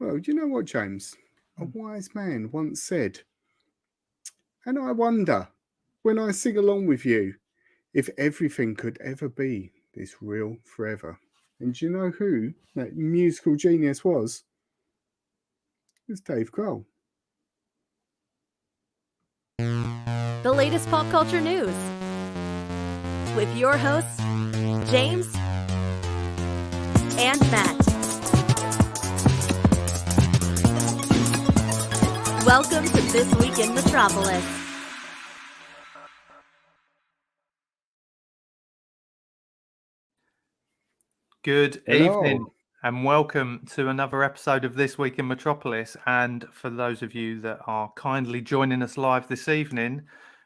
Well, you know what, James? A wise man once said, and I wonder, when I sing along with you, if everything could ever be this real forever. And do you know who that musical genius was? It was Dave Grohl. The latest pop culture news with your hosts, James and Matt. Welcome to This Week in Metropolis. Good Hello. evening and welcome to another episode of This Week in Metropolis. And for those of you that are kindly joining us live this evening,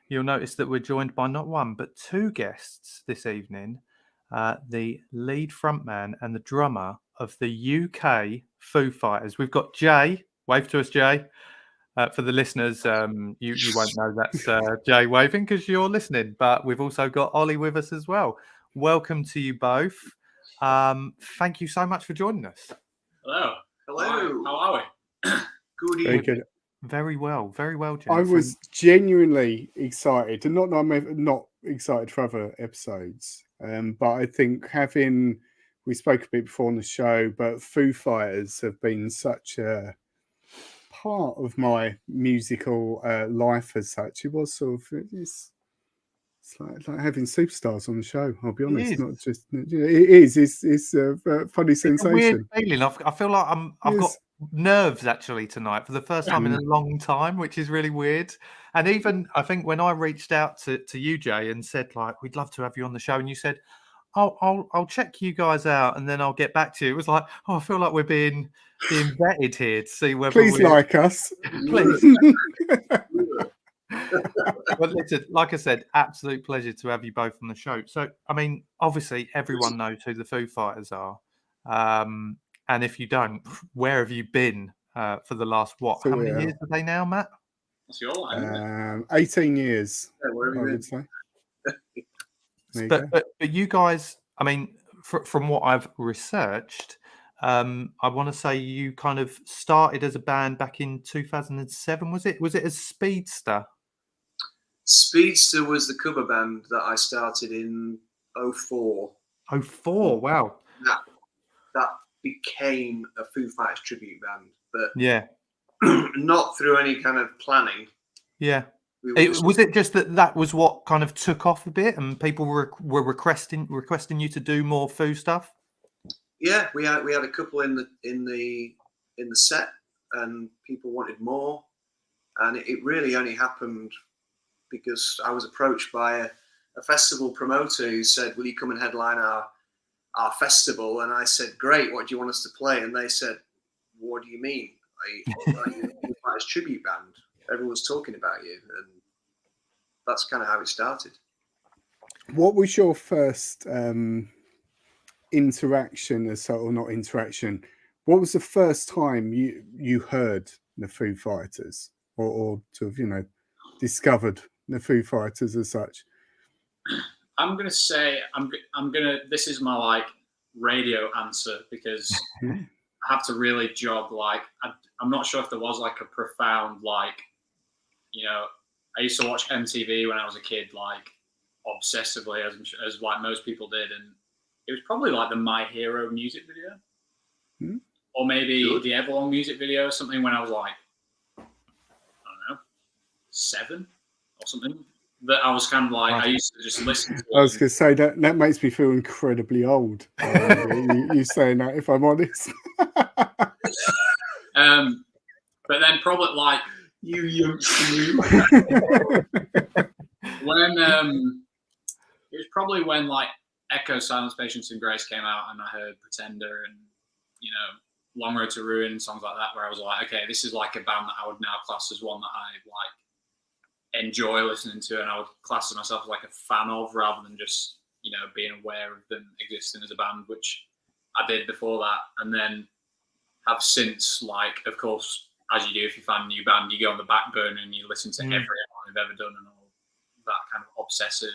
you'll notice that we're joined by not one but two guests this evening. The lead frontman and the drummer of the UK Foo Fighters. We've got Jay. Wave to us, Jay. For the listeners, you won't know that's Jay waving because you're listening. But we've also got Ollie with us as well. Welcome to you both. Thank you so much for joining us. Hello. How are we? Good evening. Good. Very well, James. I was genuinely excited, and not that I'm not excited for other episodes, but I think we spoke a bit before on the show, but Foo Fighters have been such a part of my musical life as such. It was sort of it's like having superstars on the show. I'll be honest, not just it is. It's a funny sensation. It's a weird feeling. I feel like I've got nerves actually tonight for the first time in a long time, which is really weird. And even I think when I reached out to you, Jay, and said like we'd love to have you on the show, and you said, I'll check you guys out and then I'll get back to you. It was like, I feel like we're being vetted here to see whether please like us. Please. But listen, like I said, absolute pleasure to have you both on the show. So, I mean, obviously everyone knows who the Foo Fighters are. And if you don't, where have you been for the last, how many years are they now, Matt? What's your line? 18 years, yeah, where have I you would say. But you guys, I mean, from what I've researched, I want to say you kind of started as a band back in 2007. Was it as Speedster? Speedster was the cover band that I started in 2004. 2004, wow. That became a Foo Fighters tribute band, but yeah, not through any kind of planning. Yeah. Was it just that was what kind of took off a bit, and people were requesting you to do more Foo stuff? Yeah, we had a couple in the set, and people wanted more, and it really only happened because I was approached by a festival promoter who said, "Will you come and headline our festival?" And I said, "Great. What do you want us to play?" And they said, "What do you mean? Like tribute band. Everyone's talking about you," and that's kind of how it started. What was your first interaction, or not interaction? What was the first time you heard the Foo Fighters, or to have discovered the Foo Fighters as such? I'm gonna say this is my radio answer because I have to really jog. I'm not sure if there was a profound I used to watch MTV when I was a kid obsessively as most people did, and it was probably the My Hero music video, or maybe the Everlong music video or something when I was I don't know, 7 or something. That I was kind of I used to just listen to. I was going to say that makes me feel incredibly old. You saying that, if I'm honest. But then probably when it was probably when Echo, Silence, Patience and Grace came out, and I heard Pretender and Long Road to Ruin and songs like that, where I was okay, this is a band that I would now class as one that I enjoy listening to, and I would class myself as a fan of, rather than just being aware of them existing as a band, which I did before that, and then have since of course, as you do if you find a new band, you go on the back burner and you listen to every album they've ever done and all that kind of obsessive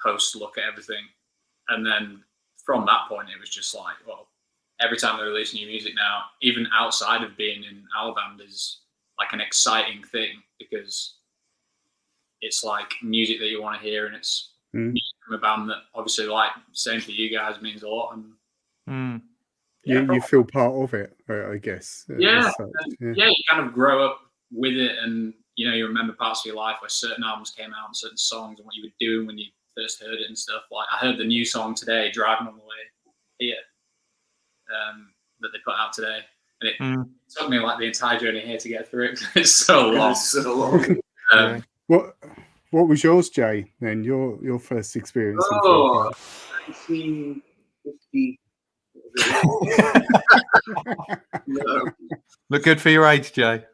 post look at everything, and then from that point it was just every time they release new music now, even outside of being in our band, is like an exciting thing, because it's like music that you want to hear, and it's music from a band that obviously, like, same for you guys, means a lot. And you feel part of it, I guess. You kind of grow up with it, and you know, you remember parts of your life where certain albums came out and certain songs and what you were doing when you first heard it and stuff. Like, I heard the new song today driving on the way here, that they put out today, and it took me like the entire journey here to get through it. It's so long. It's so long. What was yours, Jay? Then your first experience? Oh, 1950. No. Look good for your age, Jay.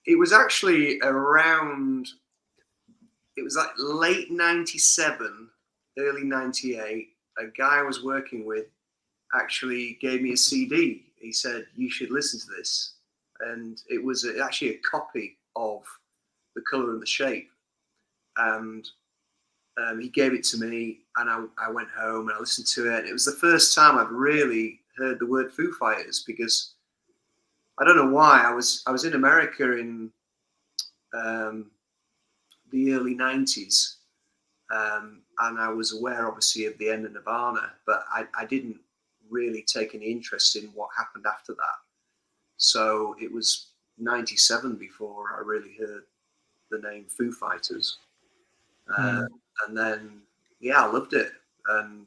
It was actually around. It was like late '97, early '98. A guy I was working with actually gave me a CD. He said, "You should listen to this," and it was actually a copy of The Colour and the Shape, and he gave it to me, and I went home and I listened to it. And it was the first time I'd really heard the word Foo Fighters, because I don't know why. I was in America in the early '90s, and I was aware, obviously, of the end of Nirvana, but I didn't really take any interest in what happened after that. So it was '97 before I really heard the name Foo Fighters. And then, I loved it. And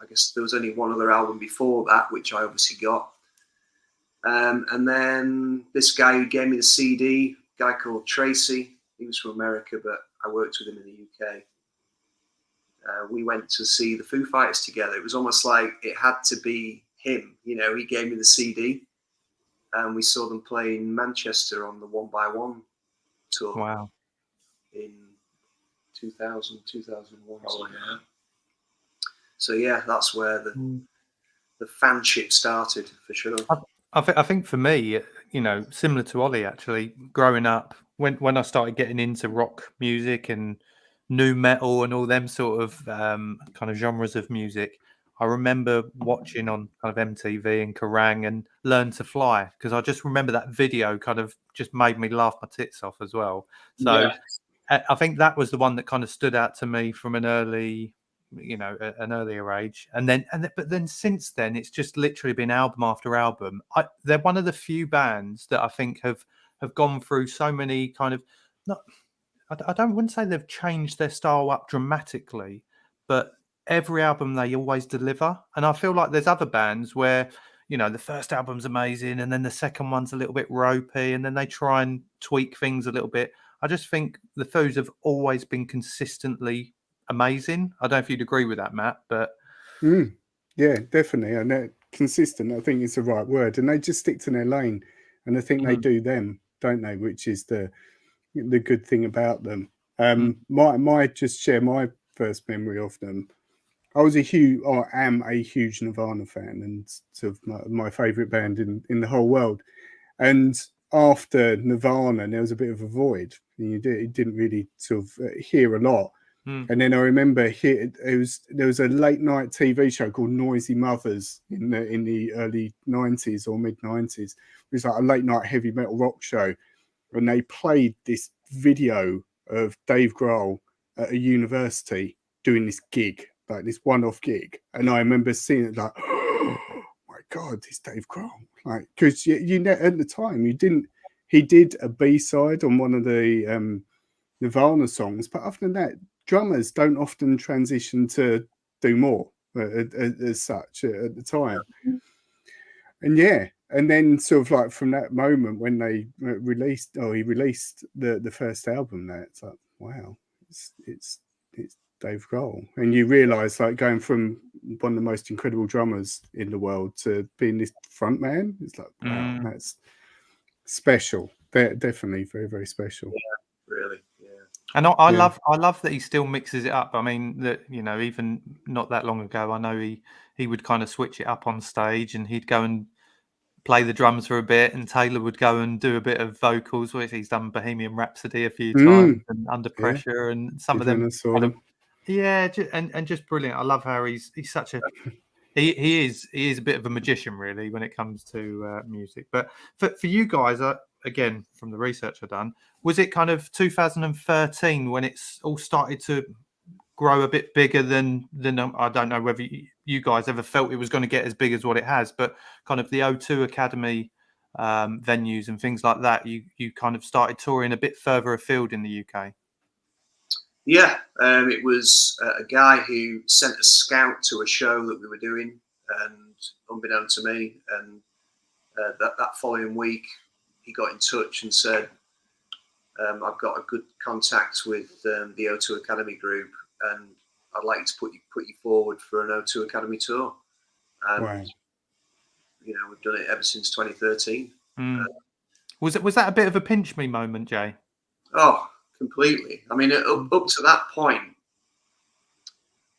I guess there was only one other album before that, which I obviously got. And then this guy who gave me the CD, a guy called Tracy, he was from America, but I worked with him in the UK. We went to see the Foo Fighters together. It was almost like it had to be him. You know, he gave me the CD, and we saw them play in Manchester on the One by One tour. Wow. In 2000, 2001. Probably, yeah. So yeah, that's where the fanship started, for sure. I think for me, you know, similar to Ollie, actually, growing up, when I started getting into rock music and new metal and all them sort of kind of genres of music, I remember watching on kind of MTV and Kerrang and Learn to Fly, because I just remember that video kind of just made me laugh my tits off as well. So I think that was the one that kind of stood out to me from an earlier age. But then since then, it's just literally been album after album. They're one of the few bands that I think have gone through so many kind of, wouldn't say they've changed their style up dramatically, but every album they always deliver. And I feel like there's other bands where, you know, the first album's amazing and then the second one's a little bit ropey and then they try and tweak things a little bit. I just think the Foos have always been consistently amazing. I don't know if you'd agree with that, Matt, but yeah, definitely. And they're consistent, I think, is the right word. And they just stick to their lane, and I think they do them, don't they? Which is the good thing about them. My just share my first memory of them. I am a huge Nirvana fan, and sort of my favorite band in the whole world. And after Nirvana, there was a bit of a void. You didn't really sort of hear a lot. And then I remember there was a late night TV show called Noisy Mothers in the early 90s or mid 90s. It was like a late night heavy metal rock show, and they played this video of Dave Grohl at a university doing this gig, like this one-off gig. And I remember seeing it like, oh my God, it's Dave Grohl. Like, because you at the time he did a B-side on one of the Nirvana songs, but other than that, drummers don't often transition to do more as such at the time. And then sort of like from that moment when they released the first album, there it's like, wow, it's Dave Grohl. And you realise, like, going from one of the most incredible drummers in the world to being this front man, it's like, wow, that's special. They're definitely very, very special. Yeah, really. Yeah. And I love that he still mixes it up. I mean, that, you know, even not that long ago, I know he would kind of switch it up on stage, and he'd go and play the drums for a bit, and Taylor would go and do a bit of vocals, which he's done Bohemian Rhapsody a few times, and Under Pressure, and some of them kind of Yeah, and just brilliant. I love how he's such a he is a bit of a magician really when it comes to music. But for you guys, again from the research I've done, was it kind of 2013 when it's all started to grow a bit bigger than I don't know whether you guys ever felt it was going to get as big as what it has, but kind of the O2 Academy venues and things like that, you kind of started touring a bit further afield in the UK. Yeah, it was a guy who sent a scout to a show that we were doing, and unbeknown to me, and that following week, he got in touch and said, "I've got a good contact with the O2 Academy group, and I'd like to put you forward for an O2 Academy tour." And Wow. we've done it ever since 2013. Was that a bit of a pinch me moment, Jay? Oh, completely. I mean, up to that point,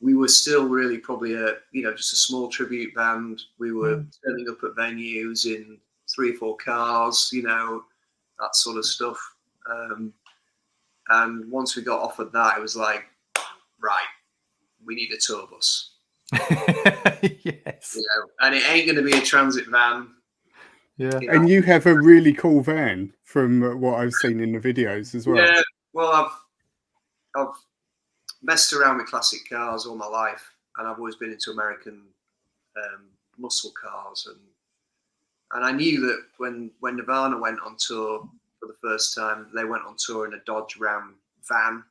we were still really probably just a small tribute band. We were turning up at venues in 3 or 4 cars, that sort of stuff. And once we got offered that, it was like, right, we need a tour bus. Yes. And it ain't going to be a transit van. Yeah. And you have a really cool van from what I've seen in the videos as well. Yeah. Well, I've messed around with classic cars all my life, and I've always been into American muscle cars, and I knew that when Nirvana went on tour for the first time, they went on tour in a Dodge Ram van,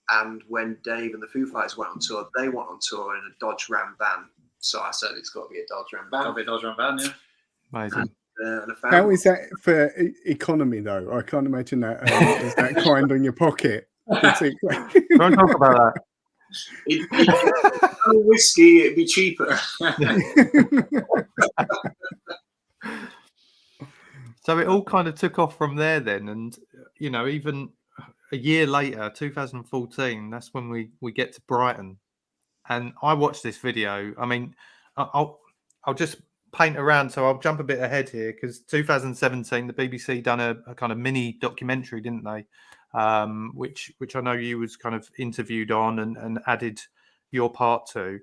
and when Dave and the Foo Fighters went on tour, they went on tour in a Dodge Ram van. So I said it's got to be a Dodge Ram van. Got to be a Dodge Ram van, yeah. Amazing. And I found How is that for economy though? I can't imagine that is that kind on your pocket. Don't talk about that. Whiskey, it'd be cheaper. So it all kind of took off from there then, and even a year later, 2014, that's when we get to Brighton, and I watched this video. I mean, I'll just paint around, so I'll jump a bit ahead here because 2017, the BBC done a kind of mini documentary, didn't they? Which I know you was kind of interviewed on and added your part to,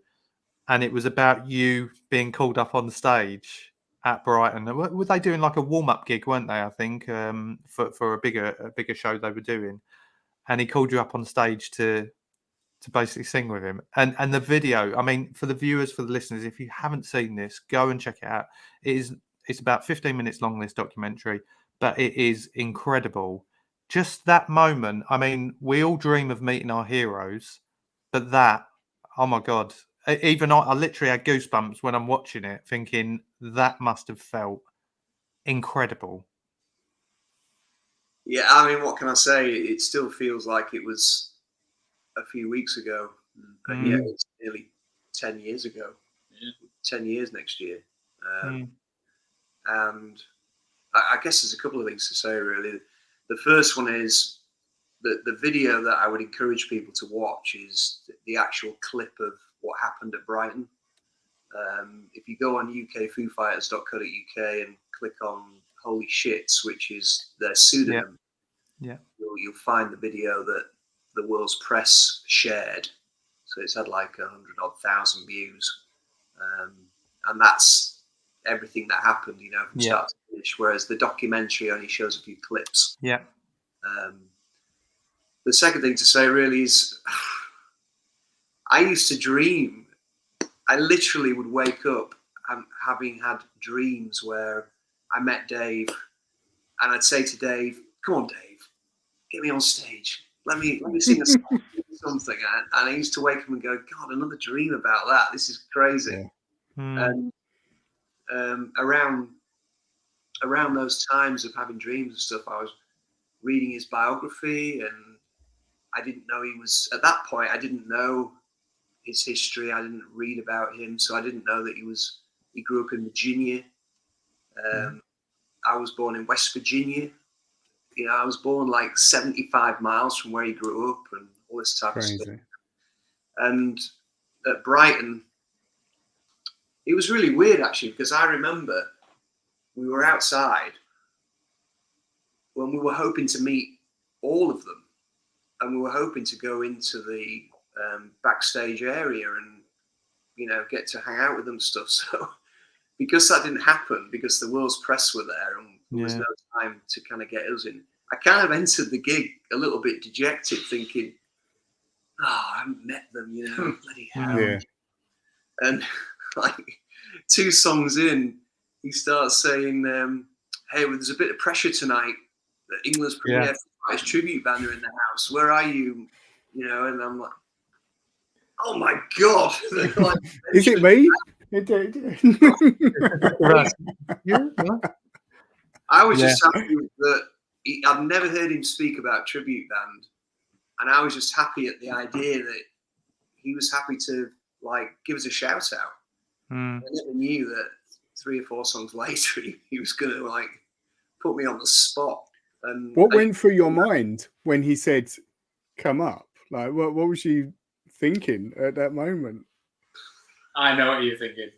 and it was about you being called up on stage at Brighton. Were they doing like a warm-up gig, weren't they? I think for a bigger show they were doing, and he called you up on stage to basically sing with him. And the video, I mean, for the viewers, for the listeners, if you haven't seen this, go and check it out. It's about 15 minutes long, this documentary, but it is incredible. Just that moment. I mean, we all dream of meeting our heroes, but that, oh my God. Even I literally had goosebumps when I'm watching it, thinking that must have felt incredible. Yeah, I mean, what can I say? It still feels like it was a few weeks ago, and yet it's nearly 10 years ago. Yeah. 10 years next year. And I guess there's a couple of things to say, really. The first one is that the video that I would encourage people to watch is the actual clip of what happened at Brighton. If you go on ukfoofighters.co.uk and click on Holy Shits, which is their pseudonym, you'll find the video that the world's press shared. So it's had like 100,000 views. And that's everything that happened, from start to finish, whereas the documentary only shows a few clips. Yeah. The second thing to say really is I used to dream. I literally would wake up having had dreams where I met Dave and I'd say to Dave, "Come on, Dave, get me on stage. Let me sing a song, something." And I used to wake up and go, "God, another dream about that. This is crazy." Yeah. And around those times of having dreams and stuff, I was reading his biography, and I didn't know he was, at that point, I didn't know his history. I didn't read about him, so I didn't know that he grew up in Virginia. I was born in West Virginia. I was born like 75 miles from where he grew up and all this type of stuff. And at Brighton, it was really weird actually, because I remember we were outside when we were hoping to meet all of them, and we were hoping to go into the backstage area and, you know, get to hang out with them and stuff. So because that didn't happen, because the world's press were there and there was no time to kind of get us in, I kind of entered the gig a little bit dejected, thinking, oh, I haven't met them, you know, bloody hell. Yeah. And like 2 songs in, he starts saying, hey, well, there's a bit of pressure tonight. England's premier Foo Fighters tribute band are in the house. Where are you? You know, and I'm like, oh my God. Like, is it me? I was just happy that I've never heard him speak about tribute band. And I was just happy at the idea that he was happy to like give us a shout out. I never knew that 3 or 4 songs later he was going to like put me on the spot. And what went through your mind when he said, come up? Like, what was you thinking at that moment? I know what you're thinking.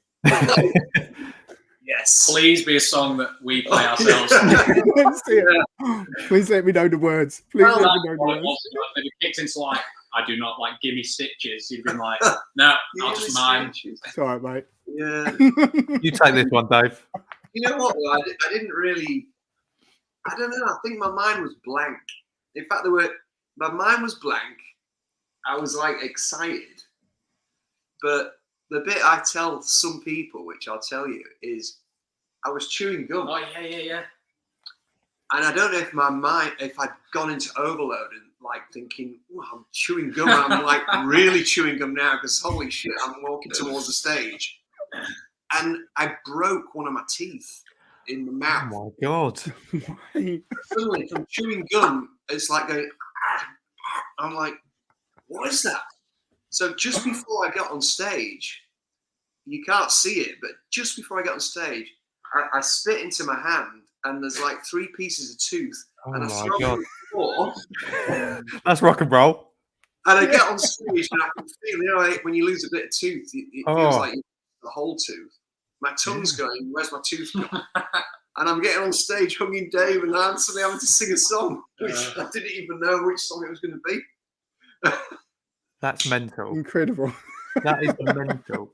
Yes. Please be a song that we play ourselves. Please let me know the words. Please let me know the words. If he kicked into like, I do not like gimme stitches, he'd been like, no, I'll just mine. It's all right, mate. Yeah. You take this one, Dave. You know what, though? I didn't really, I don't know, I think my mind was blank. In fact, my mind was blank. I was like excited. But the bit I tell some people, which I'll tell you, is I was chewing gum. Oh, yeah. And I don't know if my mind, if I'd gone into overload and like thinking, oh, I'm chewing gum. I'm like really chewing gum now because holy shit, I'm walking towards the stage. And I broke one of my teeth in the mouth. Oh my God. Suddenly from chewing gum, it's like going, I'm like, what is that? So just before I got on stage, you can't see it, but just before I got on stage, I spit into my hand and there's like 3 pieces of tooth. Oh and I my throw God. it on the floor. That's rock and roll. And I get on stage and I can feel, you know, like when you lose a bit of tooth, it feels like the whole tooth. My tongue's going, where's my tooth gone? And I'm getting on stage hugging Dave and I'm suddenly having to sing a song, which I didn't even know which song it was going to be. That's mental. Incredible. That is mental.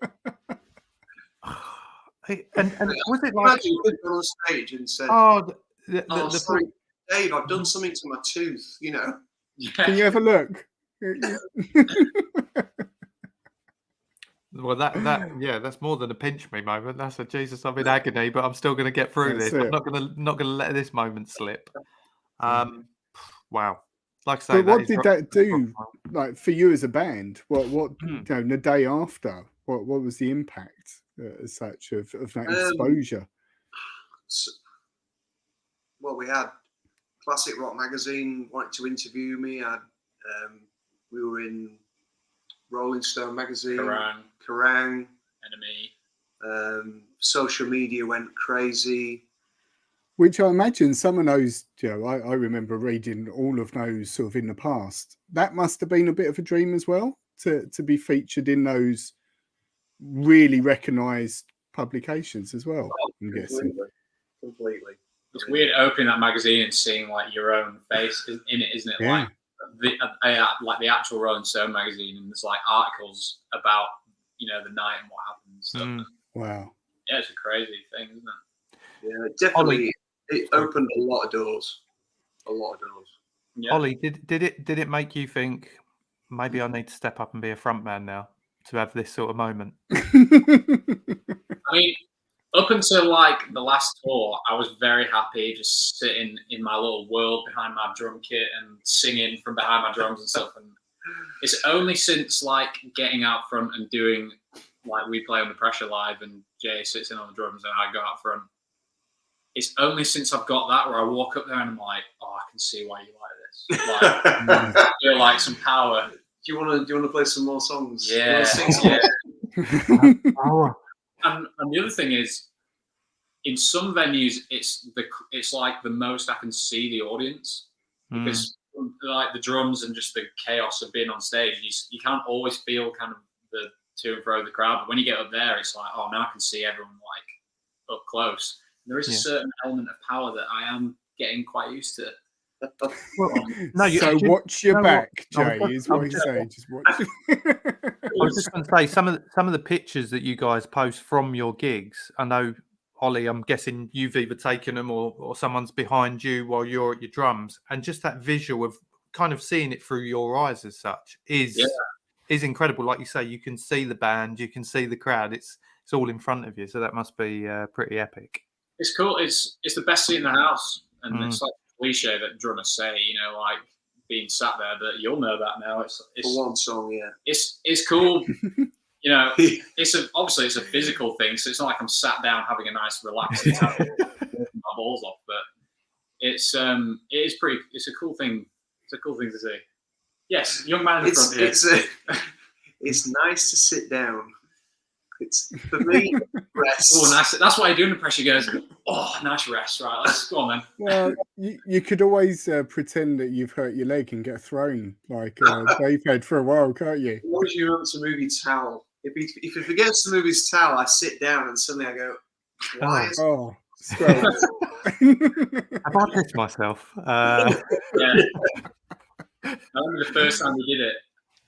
And was it like you could go on stage and said, sorry, Dave, I've done something to my tooth, you know. Can you have a look? Well, that's more than a pinch me moment. That's a Jesus, I'm in agony, but I'm still going to get through That's this. it. I'm not going to let this moment slip. Wow. Like I say, But what did that do, like for you as a band? What you know, the day after? What was the impact as such of that exposure? Well, we had Classic Rock Magazine wanted to interview me. We were in Rolling Stone Magazine, Kerrang, Enemy. Social media went crazy. Which I imagine some of those, you know, I remember reading all of those sort of in the past. That must have been a bit of a dream as well, to be featured in those really recognised publications as well. I'm guessing. Completely. It's weird opening that magazine and seeing like your own face in it, isn't it? Yeah. Like the actual Rolling Stone magazine, and there's like articles about, you know, the night and what happened. So, Wow. yeah, it's a crazy thing, isn't it? Yeah, definitely. It opened a lot of doors. A lot of doors. Yeah. Ollie, did it make you think maybe I need to step up and be a frontman now to have this sort of moment? I mean, up until like the last tour, I was very happy just sitting in my little world behind my drum kit and singing from behind my drums and stuff. And it's only since like getting out front and doing like We Play Under Pressure live and Jay sits in on the drums and I go out front. It's only since I've got that where I walk up there and I'm like, oh, I can see why you like this. Like, I feel like some power. Do you want to play some more songs? Yeah. Oh. And the other thing is, in some venues, it's like the most I can see the audience because like the drums and just the chaos of being on stage, you can't always feel kind of the to and fro of the crowd. But when you get up there, it's like, oh, now I can see everyone like up close. There is a certain element of power that I am getting quite used to. No, so watch your know back, what? Jay, is what he's saying. Just watch. I was just going to say some of the pictures that you guys post from your gigs. I know, Ollie, I'm guessing you've either taken them or someone's behind you while you're at your drums, and just that visual of kind of seeing it through your eyes as such is incredible. Like you say, you can see the band, you can see the crowd. It's all in front of you, so that must be pretty epic. It's cool. It's the best seat in the house, and it's like a cliche that drummers say, you know, like being sat there. But you'll know that now. It's For one song, yeah. It's cool. You know, obviously it's a physical thing, so it's not like I'm sat down having a nice relaxing time, my balls off. But it is pretty. It's a cool thing. It's a cool thing to see. Yes, young man in the front here. It's nice to sit down. It's for me rest. Oh, nice. That's what I do under pressure. Goes, oh, nice rest. Right, let's go on then. Well, you could always pretend that you've hurt your leg and get thrown like Dave had for a while, can't you? As long as you remember to move your towel. If he forgets to move his towel, I sit down and suddenly I go, why is Have I pissed myself? Yeah. I remember the first time he did it.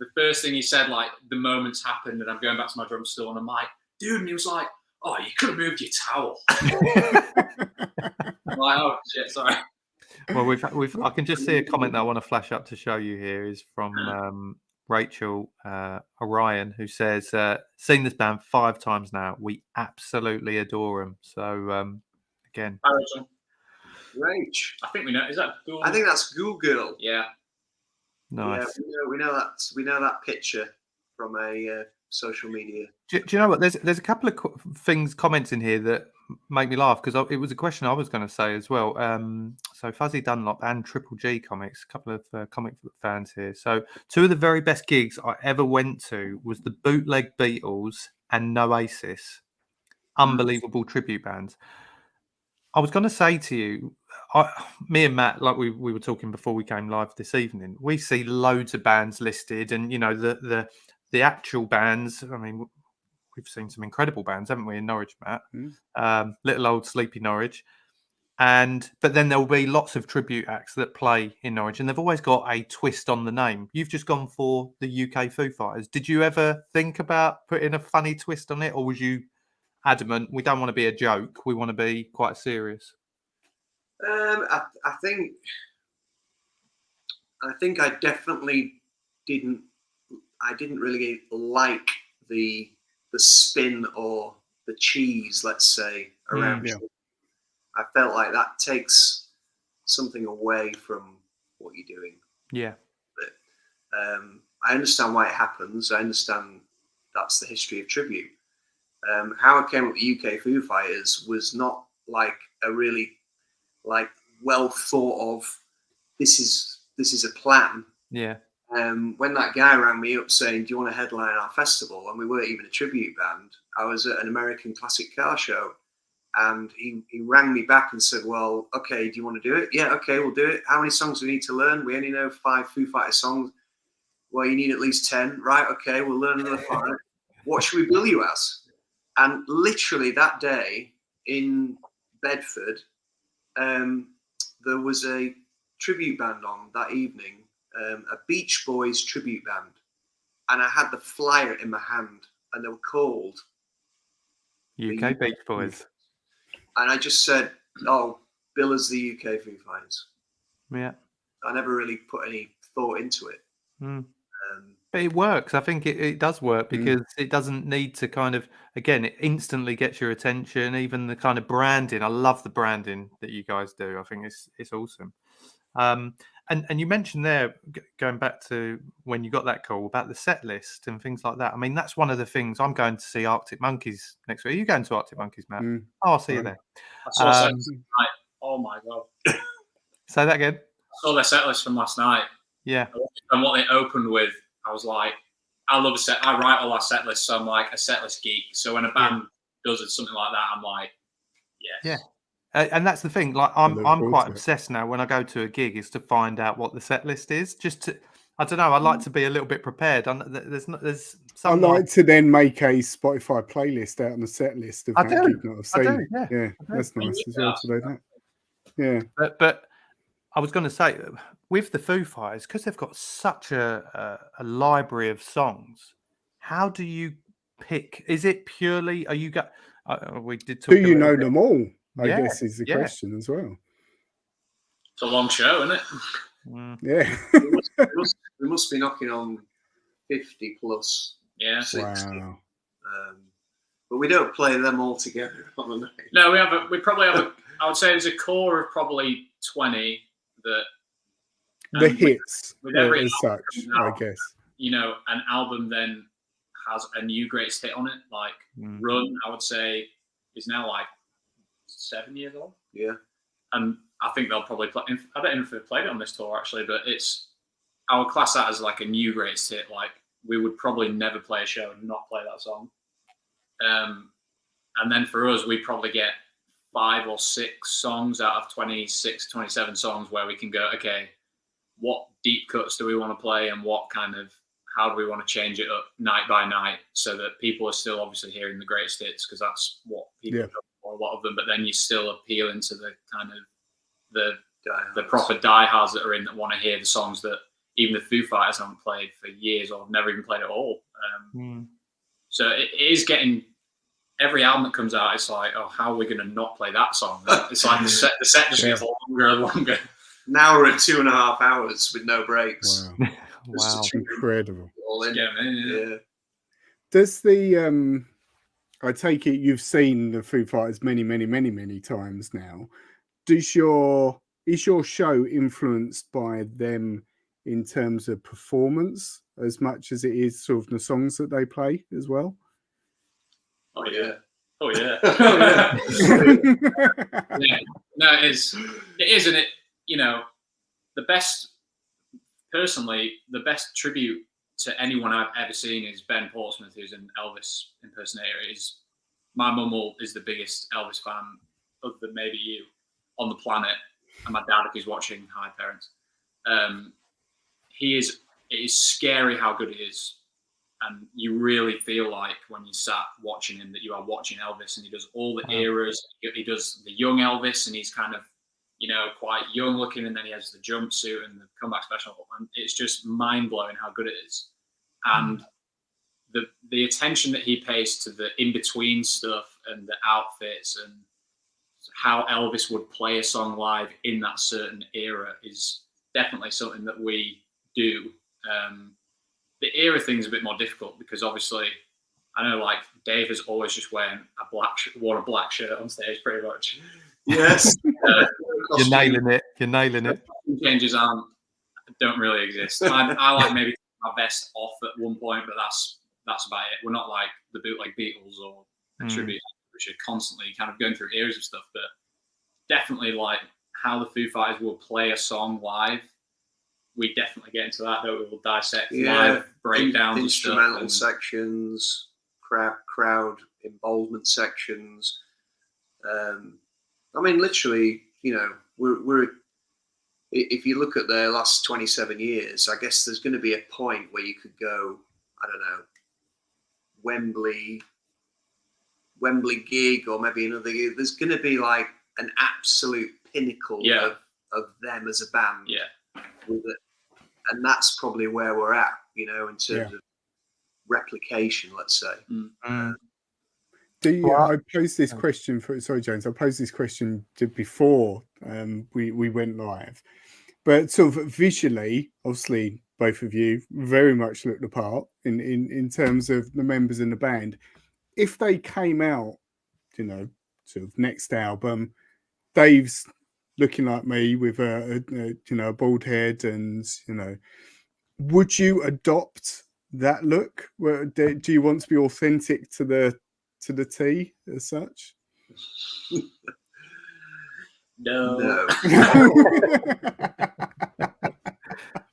The first thing he said, like, the moment's happened, and I'm going back to my drum stool, and I'm like, dude, and he was like, oh, you could have moved your towel. I'm like, oh, shit, sorry. Well, I can just see a comment that I want to flash up to show you here is from Rachel Orion, who says, seen this band 5 times now. We absolutely adore them. So, again. Hi, Rachel. Rach. I think we know. Is that Google? I think that's Google. Yeah. Nice. Yeah, we know that picture from a social media. Do you know what? There's a couple of comments in here that make me laugh because it was a question I was going to say as well. So Fuzzy Dunlop and Triple G Comics, a couple of comic fans here. So 2 of the very best gigs I ever went to was the Bootleg Beatles and Oasis. Unbelievable tribute bands. I was going to say to you, me and Matt, like we were talking before we came live this evening, we see loads of bands listed, and you know the actual bands. I mean, we've seen some incredible bands, haven't we, in Norwich, Matt? Little old sleepy Norwich, but then there will be lots of tribute acts that play in Norwich, and they've always got a twist on the name. You've just gone for the UK Foo Fighters. Did you ever think about putting a funny twist on it, or was you adamant we don't want to be a joke, we want to be quite serious? I think I definitely didn't. I didn't really like the spin or the cheese, let's say, around. I felt like that takes something away from what you're doing. Yeah. But I understand why it happens. I understand that's the history of tribute. How I came up with UK Foo Fighters was not like a really well thought of. This is a plan. Yeah. When that guy rang me up saying, "Do you want to headline our festival?" and we weren't even a tribute band. I was at an American classic car show, and he rang me back and said, "Well, okay, do you want to do it?" "Yeah, okay, we'll do it." "How many songs do we need to learn?" "We only know 5 Foo Fighters songs." "Well, you need at least 10. "Right, okay, we'll learn another 5. "What should we bill you as?" And literally that day in Bedford, there was a tribute band on that evening, a Beach Boys tribute band. And I had the flyer in my hand, and they were called UK Beach Boys. And I just said, "Oh, bill us the UK Foo Fighters." Yeah. I never really put any thought into it. But it works. I think it does work because it doesn't need to kind of, again, it instantly gets your attention. Even the kind of branding. I love the branding that you guys do. I think it's awesome. And you mentioned there, going back to when you got that call about the set list and things like that. I mean, that's one of the things. I'm going to see Arctic Monkeys next week. Are you going to Arctic Monkeys, Matt? Oh, I'll see you there. I saw set list last night. Oh my god! Say that again. I saw their set list from last night. Yeah. And what they opened with, I was like, I love a set. I write all our set lists, so I'm like a set list geek. So when a band does something like that, I'm like, yes. Yeah. And that's the thing. Like, I'm quite obsessed now. When I go to a gig, is to find out what the set list is. Just to, I don't know. I like to be a little bit prepared. There's I like to then make a Spotify playlist out on the set list of I do. Yeah, that's nice as well to do that. Yeah, but I was going to say, with the Foo Fighters, because they've got such a library of songs, how do you pick? Is it purely? Are you got? We did talk. Do you know them all? I Yeah, guess is the yeah. question as well. It's a long show, isn't it? Mm. Yeah. we must be knocking on 50 plus. Yeah. 60. Wow. But we don't play them all together on the night. No, we probably have I would say there's a core of probably 20 that. The hits, with every as such, I guess. You know, an album then has a new greatest hit on it. Like Run, I would say, is now like 7 years old. Yeah. And I think they'll probably play. I don't know if they've played it on this tour actually, but I would class that as like a new greatest hit. Like we would probably never play a show and not play that song. And then for us, we probably get 5 or 6 songs out of 26, 27 songs where we can go, okay, what deep cuts do we want to play and how do we want to change it up night by night so that people are still obviously hearing the greatest hits because that's what people do for a lot of them, but then you still appeal into the kind of the proper diehards that are in that want to hear the songs that even the Foo Fighters haven't played for years or have never even played at all. So it is getting every album that comes out. It's like, oh, how are we going to not play that song? It's like the set just gets longer and longer. Now we're at 2.5 hours with no breaks. Wow. Wow. Incredible. Yeah. Does the I take it you've seen the Foo Fighters many times now. Is your show influenced by them in terms of performance as much as it is sort of the songs that they play as well? Oh yeah. Oh yeah. Yeah. No, it is, and it. You know, the best tribute to anyone I've ever seen is Ben Portsmouth, who's an Elvis impersonator. My mum is the biggest Elvis fan, other than maybe you, on the planet, and my dad, if he's watching, hi parents. It is scary how good he is, and you really feel like when you sat watching him that you are watching Elvis, and he does all the eras. He does the young Elvis, and he's kind of, you know, quite young looking, and then he has the jumpsuit and the comeback special, and it's just mind blowing how good it is. And the attention that he pays to the in between stuff and the outfits and how Elvis would play a song live in that certain era is definitely something that we do. The era thing is a bit more difficult because obviously I know like Dave is always just wearing wore a black shirt on stage pretty much. Yes. You're nailing it. Changes don't really exist. I like maybe my vest off at one point, but that's about it. We're not like the bootleg Beatles or Tribute, which are constantly kind of going through eras of stuff, but definitely like how the Foo Fighters will play a song live. We definitely get into that, though. We will dissect live breakdowns, instrumental sections, crowd involvement sections. I mean, literally, you know, we're if you look at their last 27 years, I guess there's going to be a point where you could go, I don't know, Wembley gig or maybe another gig. There's going to be like an absolute pinnacle of them as a band. Yeah. With it. And that's probably where we're at, you know, in terms of replication, let's say. I posed this question James. I posed this question before we went live, but sort of visually, obviously, both of you very much look the part in terms of the members in the band. If they came out, you know, sort of next album, Dave's looking like me with a bald head, and you know, would you adopt that look? Do you want to be authentic to the T as such? No.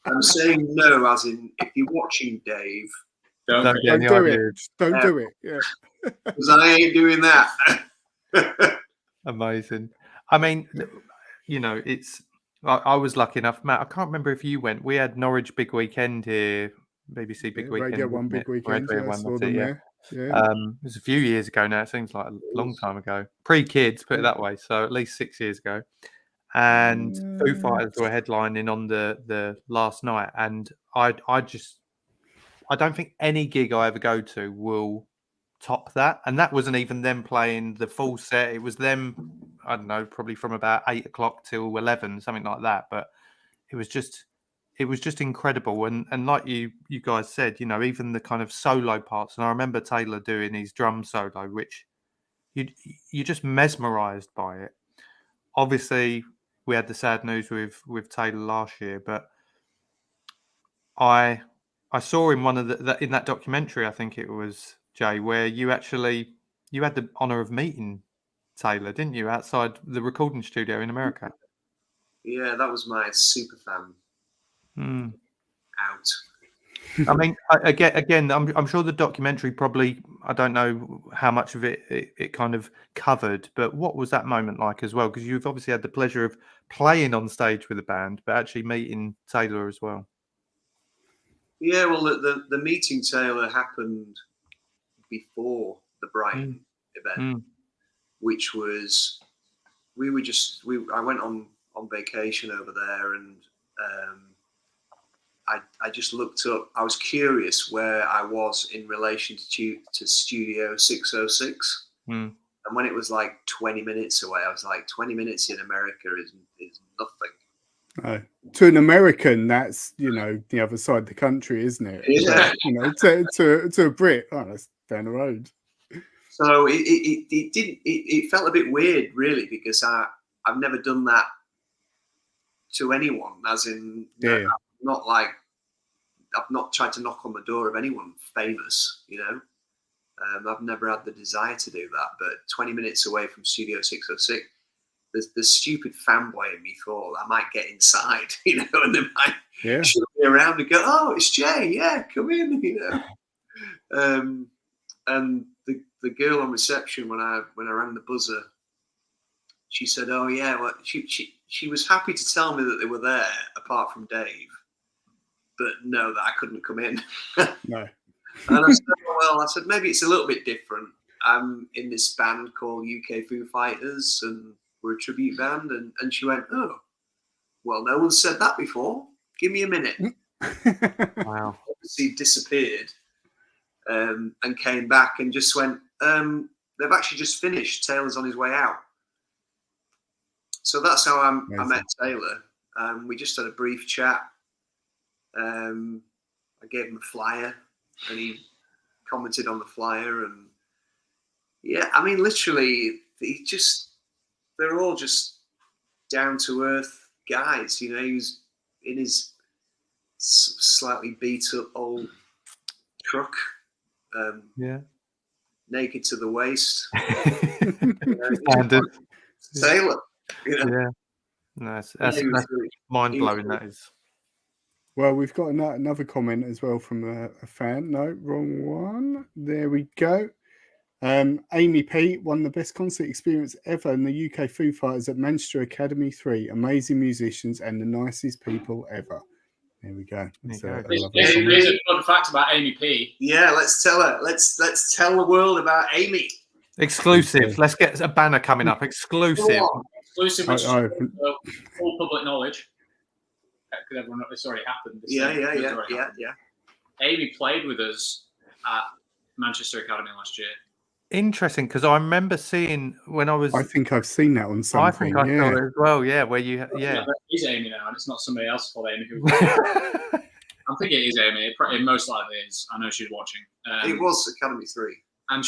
I'm saying no, as in if you're watching Dave, don't do it. Don't do it. Yeah, because I ain't doing that. Amazing. I mean, you know, I was lucky enough, Matt. I can't remember if you went. We had Norwich Big Weekend here, BBC Big Weekend. Radio 1 Big Weekend. Radio 1, that's it, yeah. It was a few years ago now. It seems like a long time ago. Pre-kids, put it that way. So at least 6 years ago. and Foo Fighters were headlining on the last night, and I don't think any gig I ever go to will top that. And that wasn't even them playing the full set. It was them, I don't know, probably from about 8 o'clock till 11, something like that. But it was just incredible. And like you guys said, you know, even the kind of solo parts. And I remember Taylor doing his drum solo, which you're just mesmerized by it. Obviously, we had the sad news with Taylor last year, but I saw in one of in that documentary, I think it was, Jay, where you had the honor of meeting Taylor, didn't you, outside the recording studio in America? Yeah, that was my super fan out. I mean, again, I'm sure the documentary probably, I don't know how much of it kind of covered, but what was that moment like as well? Because you've obviously had the pleasure of playing on stage with the band, but actually meeting Taylor as well. Yeah, well, the meeting Taylor happened before the Brighton event, which was I went on vacation over there, and I just looked up. I was curious where I was in relation to Studio 606, and when it was like 20 minutes away, I was like, 20 minutes in America is nothing. To an American, that's, you know, the other side of the country, isn't it? Yeah. But, you know, to a Brit, that's down the road. So it felt a bit weird, really, because I've never done that to anyone, as in, not like, I've not tried to knock on the door of anyone famous, you know. I've never had the desire to do that, but 20 minutes away from Studio 606, the stupid fanboy in me thought I might get inside, you know, and they might show me around and go, "Oh, it's Jay, yeah, come in," you know. And the girl on reception, when I rang the buzzer, she said, "Oh yeah," well, she was happy to tell me that they were there, apart from Dave, but no, that I couldn't come in. No. And I said, "Well," I said, "maybe it's a little bit different. I'm in this band called UK Foo Fighters, and we're a tribute band." And she went, "Oh, well, no one said that before. Give me a minute." Wow. Obviously disappeared, and came back and just went, "They've actually just finished. Taylor's on his way out." So that's how I met Taylor. We just had a brief chat. I gave him a flyer, and he commented on the flyer. And yeah, I mean, literally, they're all just down to earth guys. You know, he was in his slightly beat up old truck, naked to the waist. Taylor, you know? Yeah, no, that's mind blowing. That is. Well, we've got another comment as well from a fan. No, wrong one. There we go. Amy P, one of the best concert experience ever in the UK Foo Fighters at Manchester Academy 3. Amazing musicians and the nicest people ever. There we go. Here's a fun fact about Amy P. Yeah, let's tell her. Let's tell the world about Amy. Exclusive. Let's get a banner coming up. Exclusive. Exclusive, which is all public knowledge. Because everyone knows it's already happened. Yeah. Amy played with us at Manchester Academy last year. Interesting, because I remember seeing when I was. I think I've seen that on something. I think I saw it as well. Yeah, where you. Yeah. It's Amy now, and it's not somebody else called Amy. I'm thinking it is Amy. It most likely is. I know she's watching. It was Academy 3, and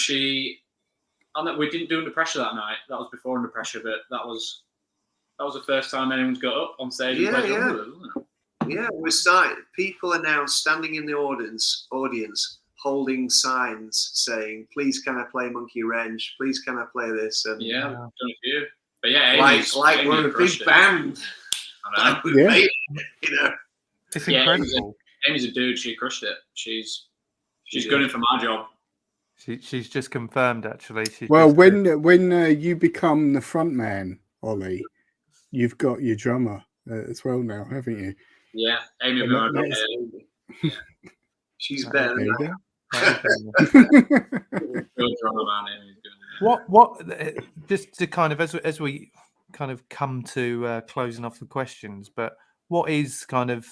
we didn't do Under Pressure that night. That was before Under Pressure, but that was the first time anyone's got up on stage. Yeah, we started. People are now standing in the audience holding signs saying, "Please can I play Monkey Wrench? Please can I play this?" And yeah, done a few. But yeah, Amy's we're a big band. I know. Made it, you know. It's incredible. Amy's a dude. She crushed it. She's gunning for my job. She's just confirmed, actually. When you become the front man, Ollie, you've got your drummer as well now, haven't you? Yeah, Amy. She's better than that. What? Just to kind of as we kind of come to closing off the questions, but what is kind of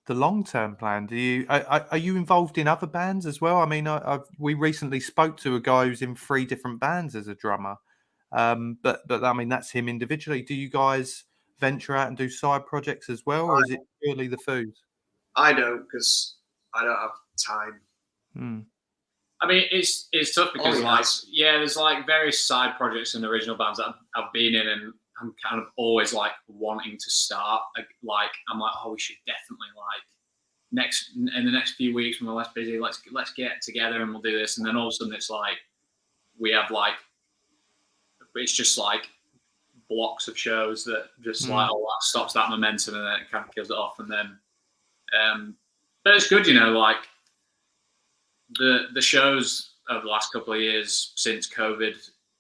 the long-term plan? Are you involved in other bands as well? I mean, we recently spoke to a guy who's in 3 different bands as a drummer, but I mean that's him individually. Do you guys venture out and do side projects as well, or is it purely the Foos? I don't, because I don't have time. I mean, it's tough because Ollie like has. there's like various side projects and original bands that I've been in, and I'm kind of always like wanting to start. Like I'm like, oh, we should definitely like in the next few weeks when we're less busy, let's get together and we'll do this. And then all of a sudden it's like we have like it's just like blocks of shows that just like that stops that momentum and then it kind of kills it off. And then but it's good, you know, like the shows over the last couple of years since COVID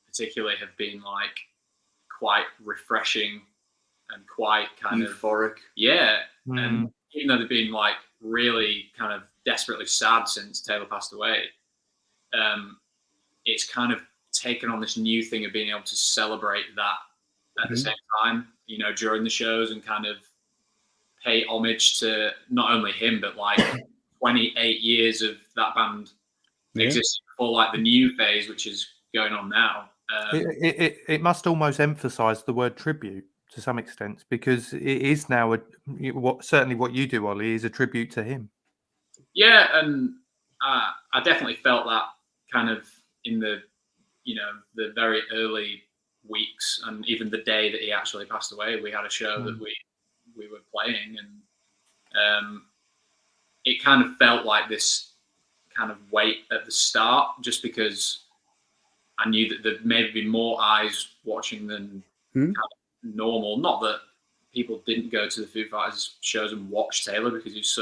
particularly have been like quite refreshing and quite kind euphoric. And even though they've been like really kind of desperately sad since Taylor passed away, it's kind of taken on this new thing of being able to celebrate that at the same time, you know, during the shows, and kind of pay homage to not only him but like 28 years of that band existing before like the new phase, which is going on now. It must almost emphasize the word tribute to some extent, because it is now certainly what you do, Ollie, is a tribute to him. Yeah, and I definitely felt that kind of in the, you know, the very early weeks, and even the day that he actually passed away, we had a show that we were playing, and it kind of felt like this kind of weight at the start, just because I knew that there'd maybe be more eyes watching than kind of normal. Not that people didn't go to the Foo Fighters shows and watch Taylor, because he was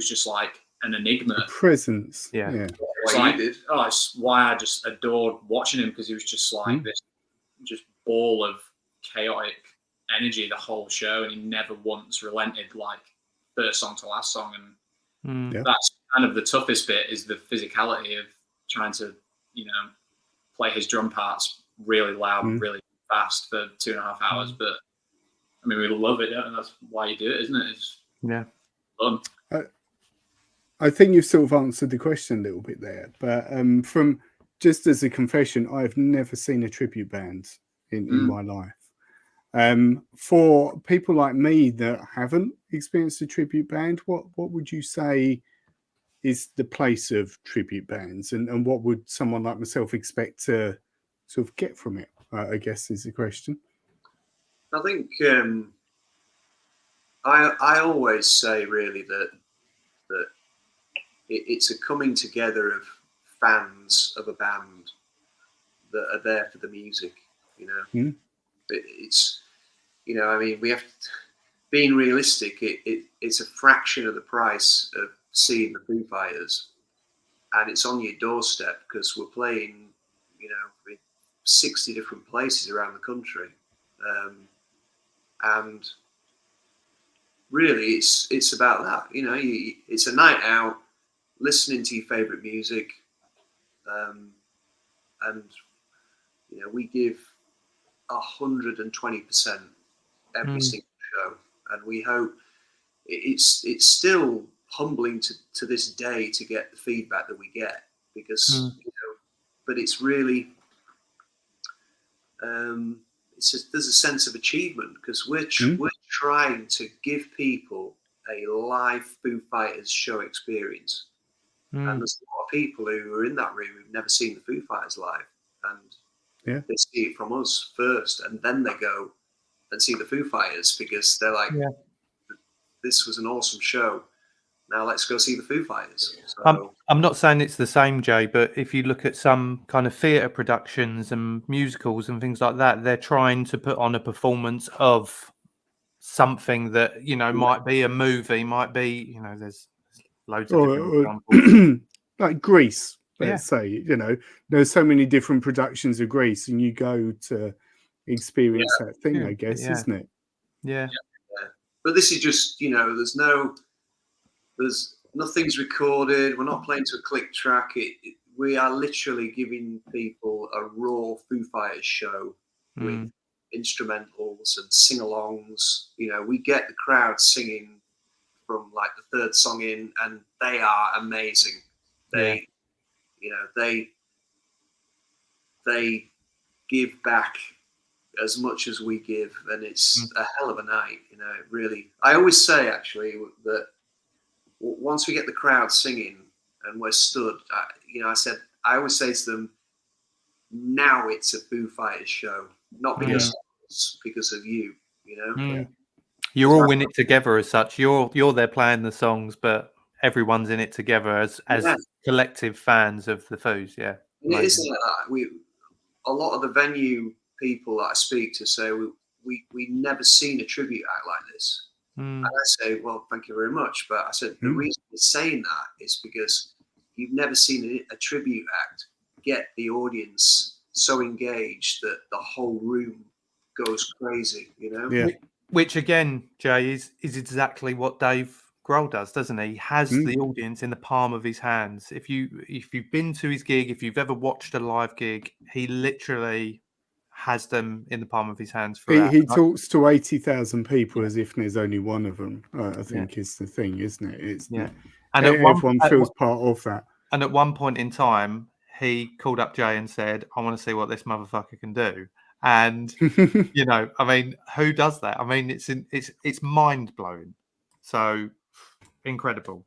just like an enigma. A presence. Like it's why I just adored watching him, because he was just like this just ball of chaotic energy the whole show, and he never once relented, like first song to last song. And that's kind of the toughest bit, is the physicality of trying to, you know, play his drum parts really loud and really fast for 2.5 hours. But I mean, we love it, and that's why you do it, isn't it? It's fun. I think you've sort of answered the question a little bit there, but from just as a confession, I've never seen a tribute band in my life. For people like me that haven't experienced a tribute band, what would you say is the place of tribute bands, and what would someone like myself expect to sort of get from it, I guess is the question. I think I always say really that it's a coming together of fans of a band that are there for the music, you know. It's, you know, I mean, we have to, being realistic, it's a fraction of the price of seeing the Foo Fighters, and it's on your doorstep, because we're playing, you know, in 60 different places around the country, and really it's about that, you know. It's a night out, listening to your favorite music, and you know, we give 120% every single show, and we hope it's still humbling to this day to get the feedback that we get, because you know, but it's really there's a sense of achievement, because we're trying to give people a live Foo Fighters show experience. And there's a lot of people who are in that room who've never seen the Foo Fighters live, and they see it from us first, and then they go and see the Foo Fighters, because they're like, this was an awesome show, now let's go see the Foo Fighters. So, I'm not saying it's the same, Jay, but if you look at some kind of theatre productions and musicals and things like that, they're trying to put on a performance of something that, you know, might be a movie, might be, you know, there's loads of different examples. Like Grease, let's say, you know, there's so many different productions of Grease, and you go to experience that thing, I guess, isn't it? Yeah. But this is just, you know, there's nothing's recorded. We're not playing to a click track. We are literally giving people a raw Foo Fighters show with instrumentals and sing-alongs. You know, we get the crowd singing from like the third song in, and they are amazing. They, you know, they give back as much as we give, and it's a hell of a night. You know, it really. I always say actually that once we get the crowd singing and we're stood, you know, I always say to them, now it's a Foo Fighters show, not because of you. You know, you're all in it together as such. You're there playing the songs, but everyone's in it together as collective fans of the Foos. Yeah, and it isn't like that. A lot of the venue people that I speak to say we never seen a tribute act like this. And I say, well, thank you very much. But I said, the reason we're saying that is because you've never seen a tribute act get the audience so engaged that the whole room goes crazy, you know? Yeah. Which again, Jay, is exactly what Dave Grohl does, doesn't he? He has the audience in the palm of his hands. If you've been to his gig, if you've ever watched a live gig, he literally has them in the palm of his hands throughout. He talks to 80,000 people as if there's only one of them. I think is the thing, isn't it? It's and everyone feels part of that. And at one point in time, he called up Jay and said, "I want to see what this motherfucker can do." And you know, I mean, who does that? I mean, it's mind blowing. So incredible.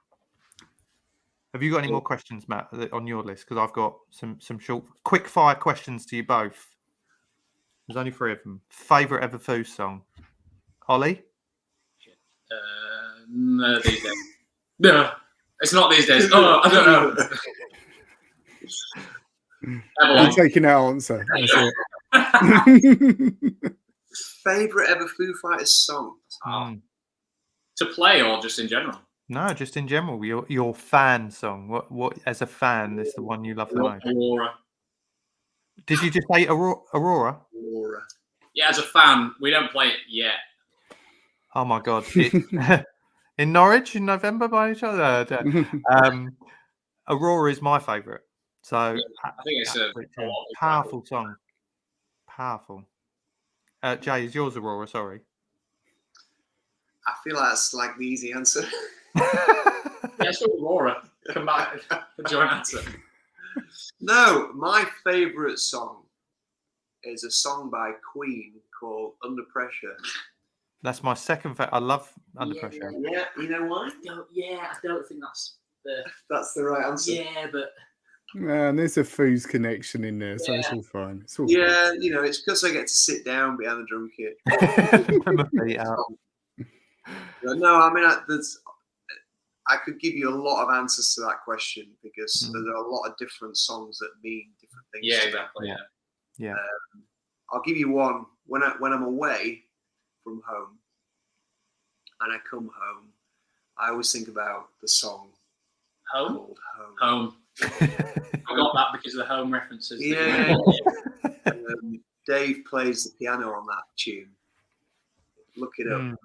Have you got any more questions, Matt, on your list? Because I've got some short, quick fire questions to you both. There's only 3 of them. Favorite ever Foo song? Ollie? No, these days. No, it's not these days. Oh, I don't know. I'm taking that answer. Favorite ever Foo Fighters song? To play or just in general? No, just in general. Your fan song. What as a fan is the one you love the most? Aurora. Did you just say Aurora? Aurora. Yeah, as a fan, we don't play it yet. Oh my god! In Norwich in November by any chance? Aurora is my favourite. So I think it's a powerful song. Powerful. Jay, is yours Aurora? Sorry. I feel like that's like the easy answer. It's Aurora. Come back, the joint answer. No, my favourite song is a song by Queen called Under Pressure. That's my second favorite. I love Under Pressure. Yeah, you know why? I don't think that's the right answer. Yeah, but Man, there's a Foos connection in there, so it's all fine. It's all fine. You know, it's because I get to sit down behind the drum kit. No, I mean, I could give you a lot of answers to that question because there are a lot of different songs that mean different things. Yeah, exactly. Yeah. I'll give you one. When I'm away from home and I come home, I always think about the song called Home. Home. I got that because of the home references. Yeah. Dave plays the piano on that tune. Look it up. And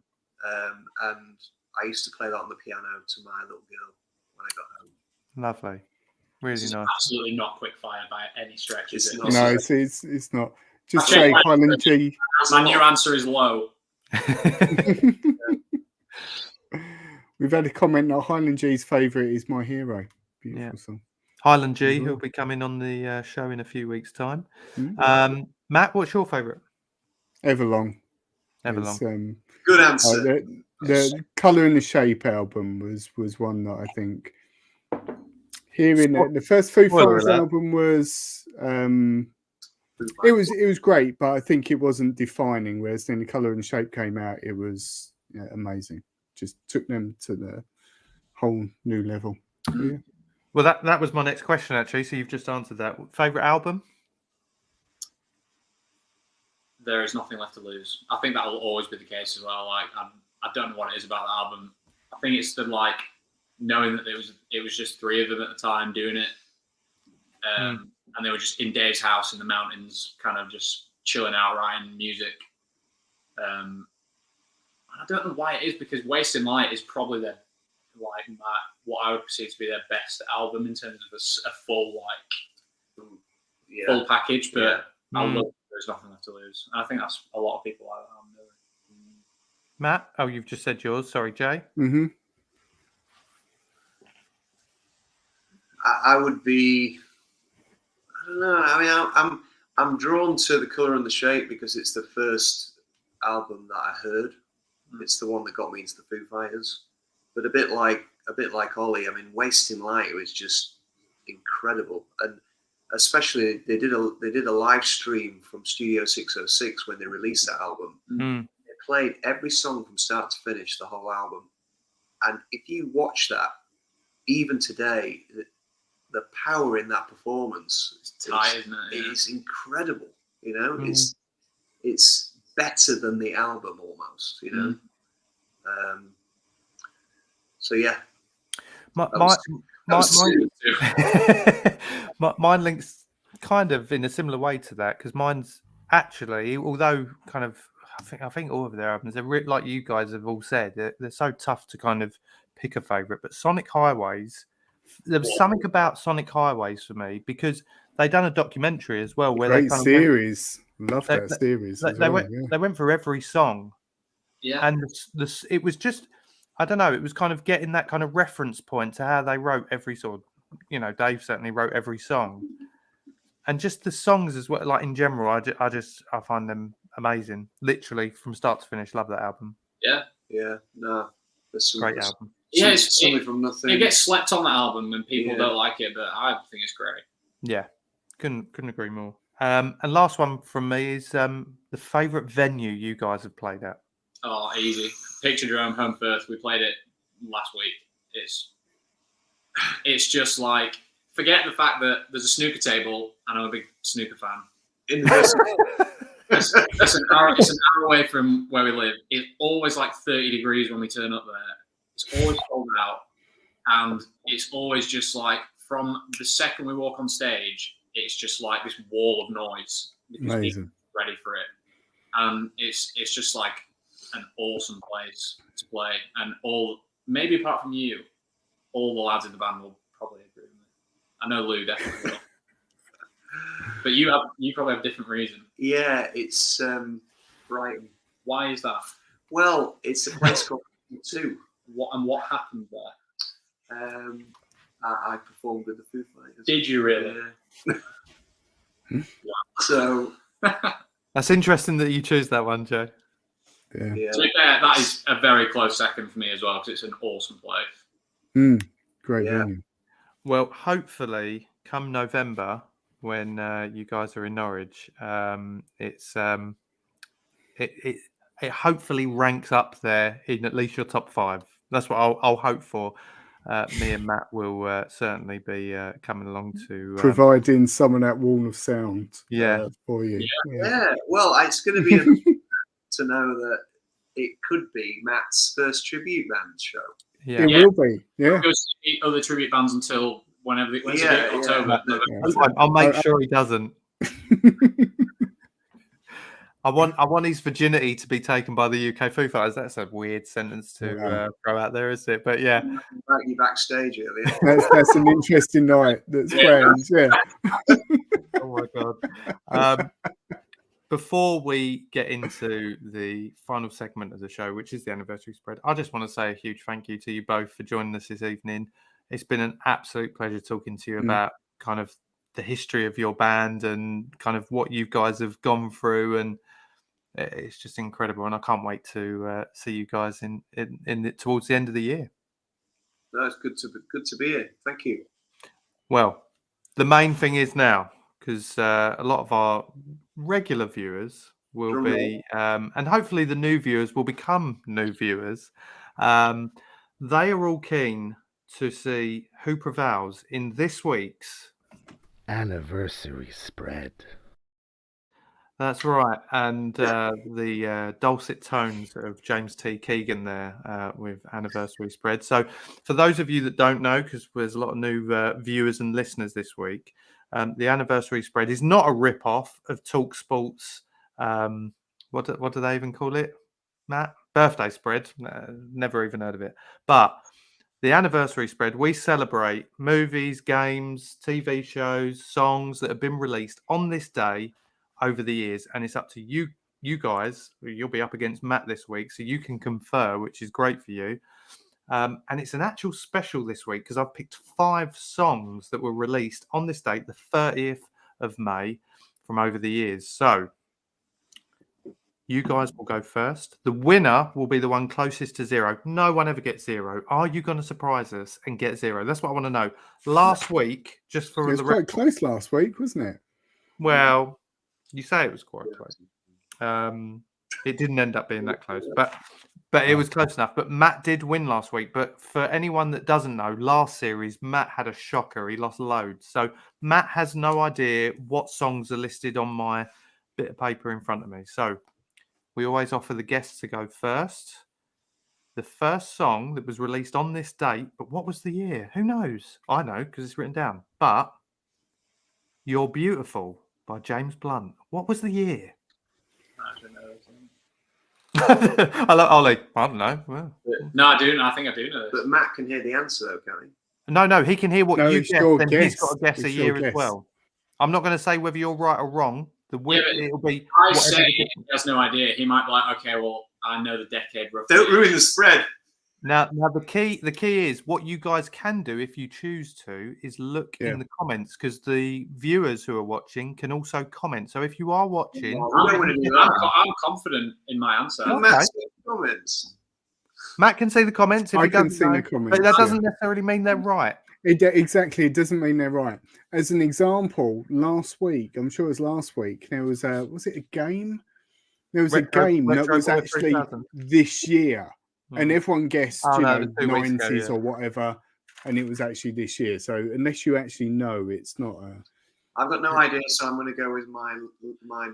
I used to play that on the piano to my little girl when I got home. Lovely. Really nice. Absolutely not quick fire by any stretch, is it? No, it's not. Just say Highland G. My new answer is low. We've had a comment that Highland G's favourite is My Hero. Beautiful song. Highland G, who'll be coming on the show in a few weeks' time. Matt, what's your favourite? Everlong. Everlong. Good answer. The Colour and the Shape album was one that I think hearing the first Foo Fighters album was it was great, but I think it wasn't defining. Whereas then the Colour and the Shape came out, it was amazing. Just took them to the whole new level. Yeah. Well, that was my next question actually. So you've just answered that. Favorite album? There is nothing left to lose. I think that will always be the case as well. Like I don't know what it is about the album. I think it's the knowing that it was just 3 of them at the time doing it, and they were just in Dave's house in the mountains, kind of just chilling out, writing music. I don't know why it is, because Wasting Light is probably what I would perceive to be their best album in terms of a full full package. But I love there's nothing left to lose. And I think that's a lot of people like that. Matt? Oh, you've just said yours. Sorry, Jay. Mm-hmm. I would be. I don't know. I mean, I'm drawn to The Colour and the Shape because it's the first album that I heard. It's the one that got me into the Foo Fighters. But a bit like Ollie, I mean, Wasting Light was just incredible, and especially they did a live stream from Studio 606 when they released that album. Mm. They played every song from start to finish, the whole album. And if you watch that, even today, the power in that performance is incredible. You know, it's better than the album almost. You know, so yeah. Mine links kind of in a similar way to that, because mine's actually, although kind of, I think all of their albums, they're like you guys have all said, they're so tough to kind of pick a favourite. But Sonic Highways, there was something about Sonic Highways for me, because they done a documentary as well where Great they kind series. Love that series. They went for every song. Yeah, And it was just, I don't know, it was kind of getting that kind of reference point to how they wrote every sort of, you know, Dave certainly wrote every song. And just the songs as well, like in general, I find them amazing. Literally from start to finish, love that album. Yeah. No, there's some Great album. Yeah, it's something from nothing. It gets slept on that album and people don't like it, but I think it's great. Yeah, couldn't agree more. And last one from me is the favourite venue you guys have played at. Oh, easy. Picture Dome, Home Firth. We played it last week. It's just like, forget the fact that there's a snooker table and I'm a big snooker fan. It's an hour away from where we live. It's always like 30 degrees when we turn up there. It's always cold out. And it's always just like, from the second we walk on stage, it's just like this wall of noise. Amazing. Ready for it. And it's just like an awesome place to play. And maybe apart from you, all the lads in the band will probably agree with me. I know Lou definitely will. But you probably have a different reason. Yeah, it's Brighton. Why is that? Well, it's a place called 2. What happened there? I performed with the Foo Fighters. Did you really? Yeah. So that's interesting that you choose that one, Joe. Yeah. To be fair, that is a very close second for me as well, because it's an awesome place. Great venue. Well, hopefully, come November, when you guys are in Norwich, it hopefully ranks up there in at least your top 5. That's what I'll hope for. Me and Matt will certainly be coming along to providing some of that wall of sound for you. Yeah. Well, it's going to be to know that it could be Matt's first tribute band show. Yeah. It will be. Yeah. We'll see other tribute bands until whenever October. I'll make sure he doesn't. I want his virginity to be taken by the UK Foo Fighters. That's a weird sentence to throw out there, isn't it? But yeah. Invite you backstage earlier. That's an interesting night. That's planned. Yeah. Oh my God. Before we get into the final segment of the show, which is the anniversary spread, I just want to say a huge thank you to you both for joining us this evening. It's been an absolute pleasure talking to you about kind of the history of your band and kind of what you guys have gone through, and it's just incredible. And I can't wait to see you guys in towards the end of the year. No, it's good to be here. Thank you. Well, the main thing is now, because a lot of our regular viewers will be, and hopefully the new viewers will become new viewers. They are all keen to see who prevails in this week's anniversary spread. That's right, and the dulcet tones of James T. Keegan there with anniversary spread. So, for those of you that don't know, because there's a lot of new viewers and listeners this week, the anniversary spread is not a rip-off of Talk Sports. What do they even call it, Matt? Birthday spread. Never even heard of it. But the anniversary spread, we celebrate movies, games, TV shows, songs that have been released on this day over the years, and it's up to you. You guys, you'll be up against Matt this week, so you can confer, which is great for you. And it's an actual special this week because I've picked 5 songs that were released on this date, the 30th of May, from over the years. So you guys will go first. The winner will be the one closest to 0. No one ever gets 0. Are you going to surprise us and get 0? That's what I want to know. Last week, just for It was the quite close last week, wasn't it? well, you say it was quite close. It didn't end up being that close, but it was close enough. But Matt did win last week. But for anyone that doesn't know, last series Matt had a shocker. He lost loads. So Matt has no idea what songs are listed on my bit of paper in front of me. So we always offer the guests to go first. The first song that was released on this date, but what was the year? Who knows? I know because it's written down. But You're Beautiful by James Blunt. What was the year? I don't know. I love Ollie. I don't know. Well, No, I do. I think I do know this. But Matt can hear the answer, though, can he? no, he can hear what No, you it's guess, your and he's guess. got to guess a It's year your as guess. well. I'm not going to say whether you're right or wrong. It'll be. I whatever say the he difference- has no idea. He might be like, okay, well, I know the decade roughly. Don't ruin the spread. Now the key is what you guys can do if you choose to is look in the comments because the viewers who are watching can also comment. So if you are watching, I'm confident in my answer. Okay. Matt's in the comments. Matt can see the comments. If I he can doesn't see know, the comments. but that yeah. doesn't necessarily mean they're right. Exactly. It doesn't mean they're right. As an example, last week, I'm sure it was last week, there was was it a game? There was a game that was Boy actually 3000. this year. And everyone guessed, Oh, you no, know, the 2 weeks ago, 90s yeah. or whatever. And it was actually this year. So unless you actually know, it's not a... I've got no idea, so I'm going to go with my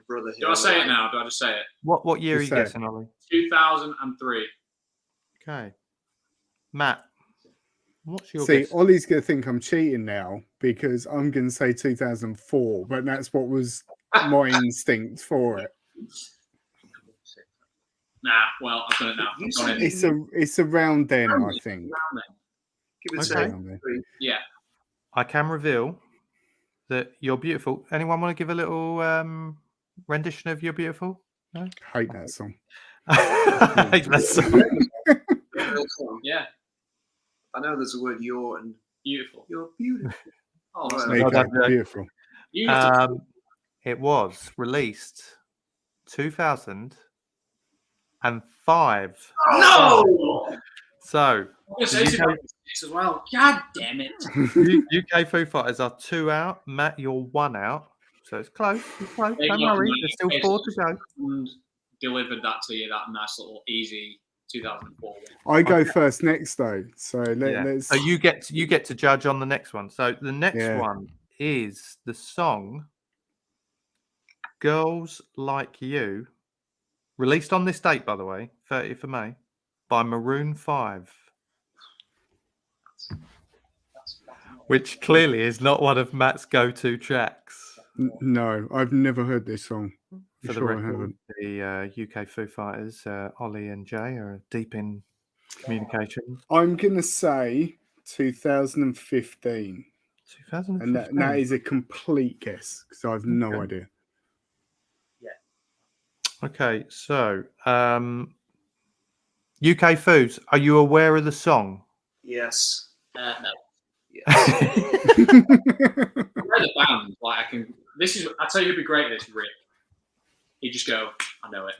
brother here. Do I say it now? Do I just say it? What year are you Just say it. guessing, Ollie? 2003. Okay, Matt. What's your See, guess? Ollie's going to think I'm cheating now because I'm going to say 2004, but that's what was my instinct for it. Nah, well, I've done it now. You I've gone said in. It's around then, I think. Around then. Give it Okay. a say. Yeah. I can reveal that You're Beautiful. Anyone want to give a little rendition of You're Beautiful? No? Hate that song. That's Yeah. I know there's a word "you're" and Beautiful. "you're beautiful." Oh, Right. There you No, go. that's- Beautiful. beautiful. It was released 2005. No! So I'm going to say UK 2006 as well. God damn it. UK Foo Fighters are 2 out. Matt, you're 1 out. So it's close. It's close. Big Don't luck, worry. mate. There's still 4 to go. And delivered that to you, that nice little easy 2004 win. I go first next though. So let's. So you get to judge on the next one. So the next Yeah. one is the song "Girls Like You," released on this date, by the way, 30th of May, by Maroon 5, which clearly is not one of Matt's go-to tracks. No, I've never heard this song. For the Sure I record, haven't. the UK Foo Fighters, Ollie and Jay, are deep in communication. I'm gonna say 2015, 2015. and that is a complete guess because I have no idea. Okay, so UK Foods, are you aware of the song? Yes. No. Yes. I know the band. Like, I can. This is. I tell you, who'd be great at this, Rick. You just go. I know it.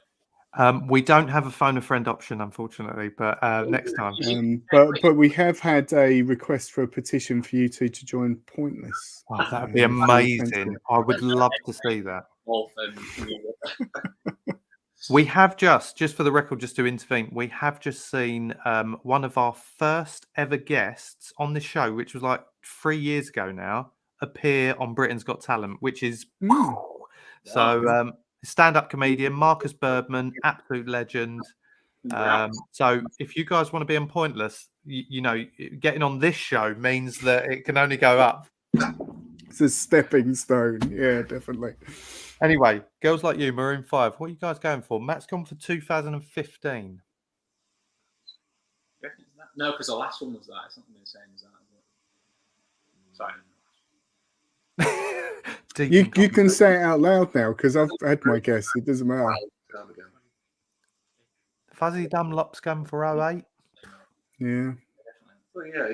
We don't have a phone a friend option, unfortunately, but next time. But we have had a request for a petition for you two to join Pointless. Oh, that would be amazing. I would love to see that. Wolf and We have just for the record, just to intervene, we have just seen one of our first ever guests on this show, which was like 3 years ago now, appear on Britain's Got Talent, which is so stand-up comedian Marcus Birdman, absolute legend. So if you guys want to be on Pointless, you know, getting on this show means that it can only go up. It's a stepping stone. Yeah, definitely. Anyway, Girls Like You, Maroon 5. What are you guys going for? Matt's gone for 2015. no, because the last one was that. It's not going to be the same as that. Is it? Sorry. Deep You in can say it out loud now because I've had my guess. It doesn't matter. Time ago. Fuzzy Dunlop's going for 08. Yeah. Oh yeah.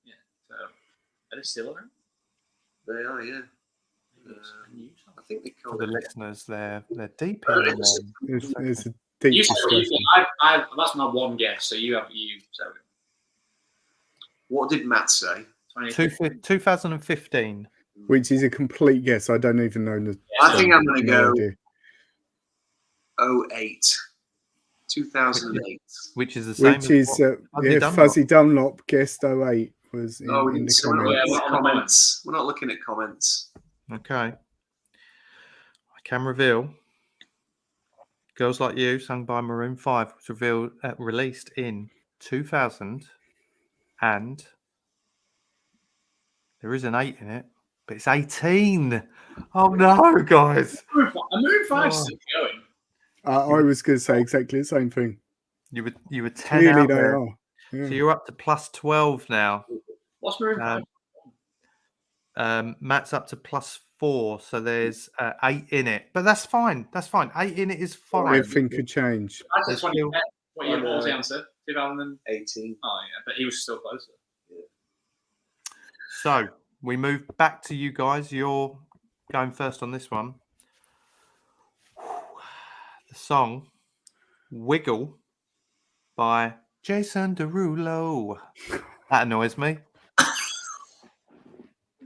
Yeah. So, are they still around? They are, yeah. I think they For call the it. listeners, they're deep Oh, in. it's- There's a deep You said discussion. that's my one guess. So so What did Matt say? 2015, Which is a complete guess. I don't even know. I think I'm going to no go idea. 08. 2008. which is the same. Which is Fuzzy Dunlop guessed 08 was in, Oh, in the so we're not comments. looking at comments. We're not looking at comments. Okay. I can reveal Girls Like You, sung by Maroon 5, was released in 2000, and there is an 8 in it, but it's 18. Oh no, guys. Maroon 5 still going. I was going to say exactly the same thing. You were 10 Clearly out they there. are. Yeah. So you're up to plus 12 now. What's Maroon 5? Matt's up to plus 4, so there's 8 in it. But that's fine. That's fine. 8 in it is fine. Everything could change. That's There's 2010. still- What year was the answer? 2000. 18. Oh yeah, but he was still closer. So we move back to you guys. You're going first on this one. The song Wiggle by Jason Derulo. That annoys me.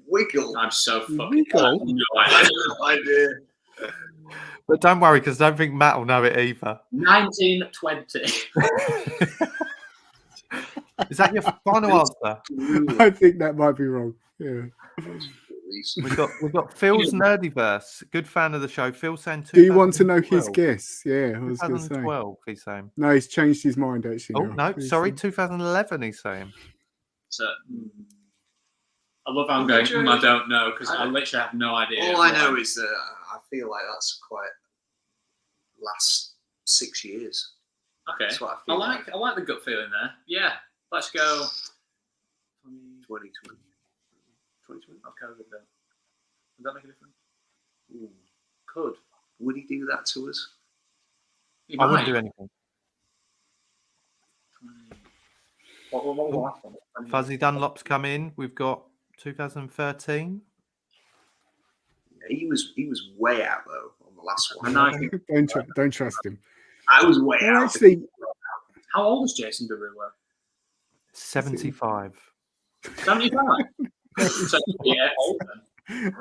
Wiggle. I'm so fucking. Wiggle? I have no idea. But don't worry, because I don't think Matt will know it either. 1920. Is that your final answer? I think that might be wrong. Yeah. We've got Phil's Nerdiverse. Good fan of the show. Phil saying Do you want to know his 2012. guess? Yeah, I was going to say. 2012, he's saying. No, he's changed his mind actually. Oh, now. no, sorry, 2011, he's saying. So, I love how I'm going. I don't know because I literally have no idea. All I know is that I feel like that's quite last 6 years. Okay. That's what I I feel like the gut feeling there. Yeah. Let's go. 2020. 2020. I'll go with that. Does that make a difference? Ooh, could. Would he do that to us? He I wouldn't might. do anything. What was the last one? Fuzzy Dunlop's come in. We've got 2013. Yeah, he was way out though on the last one. And I think, Don't trust him. I was way Well, out. actually, how old is Jason Derulo? 75. 75. So, yeah, old then.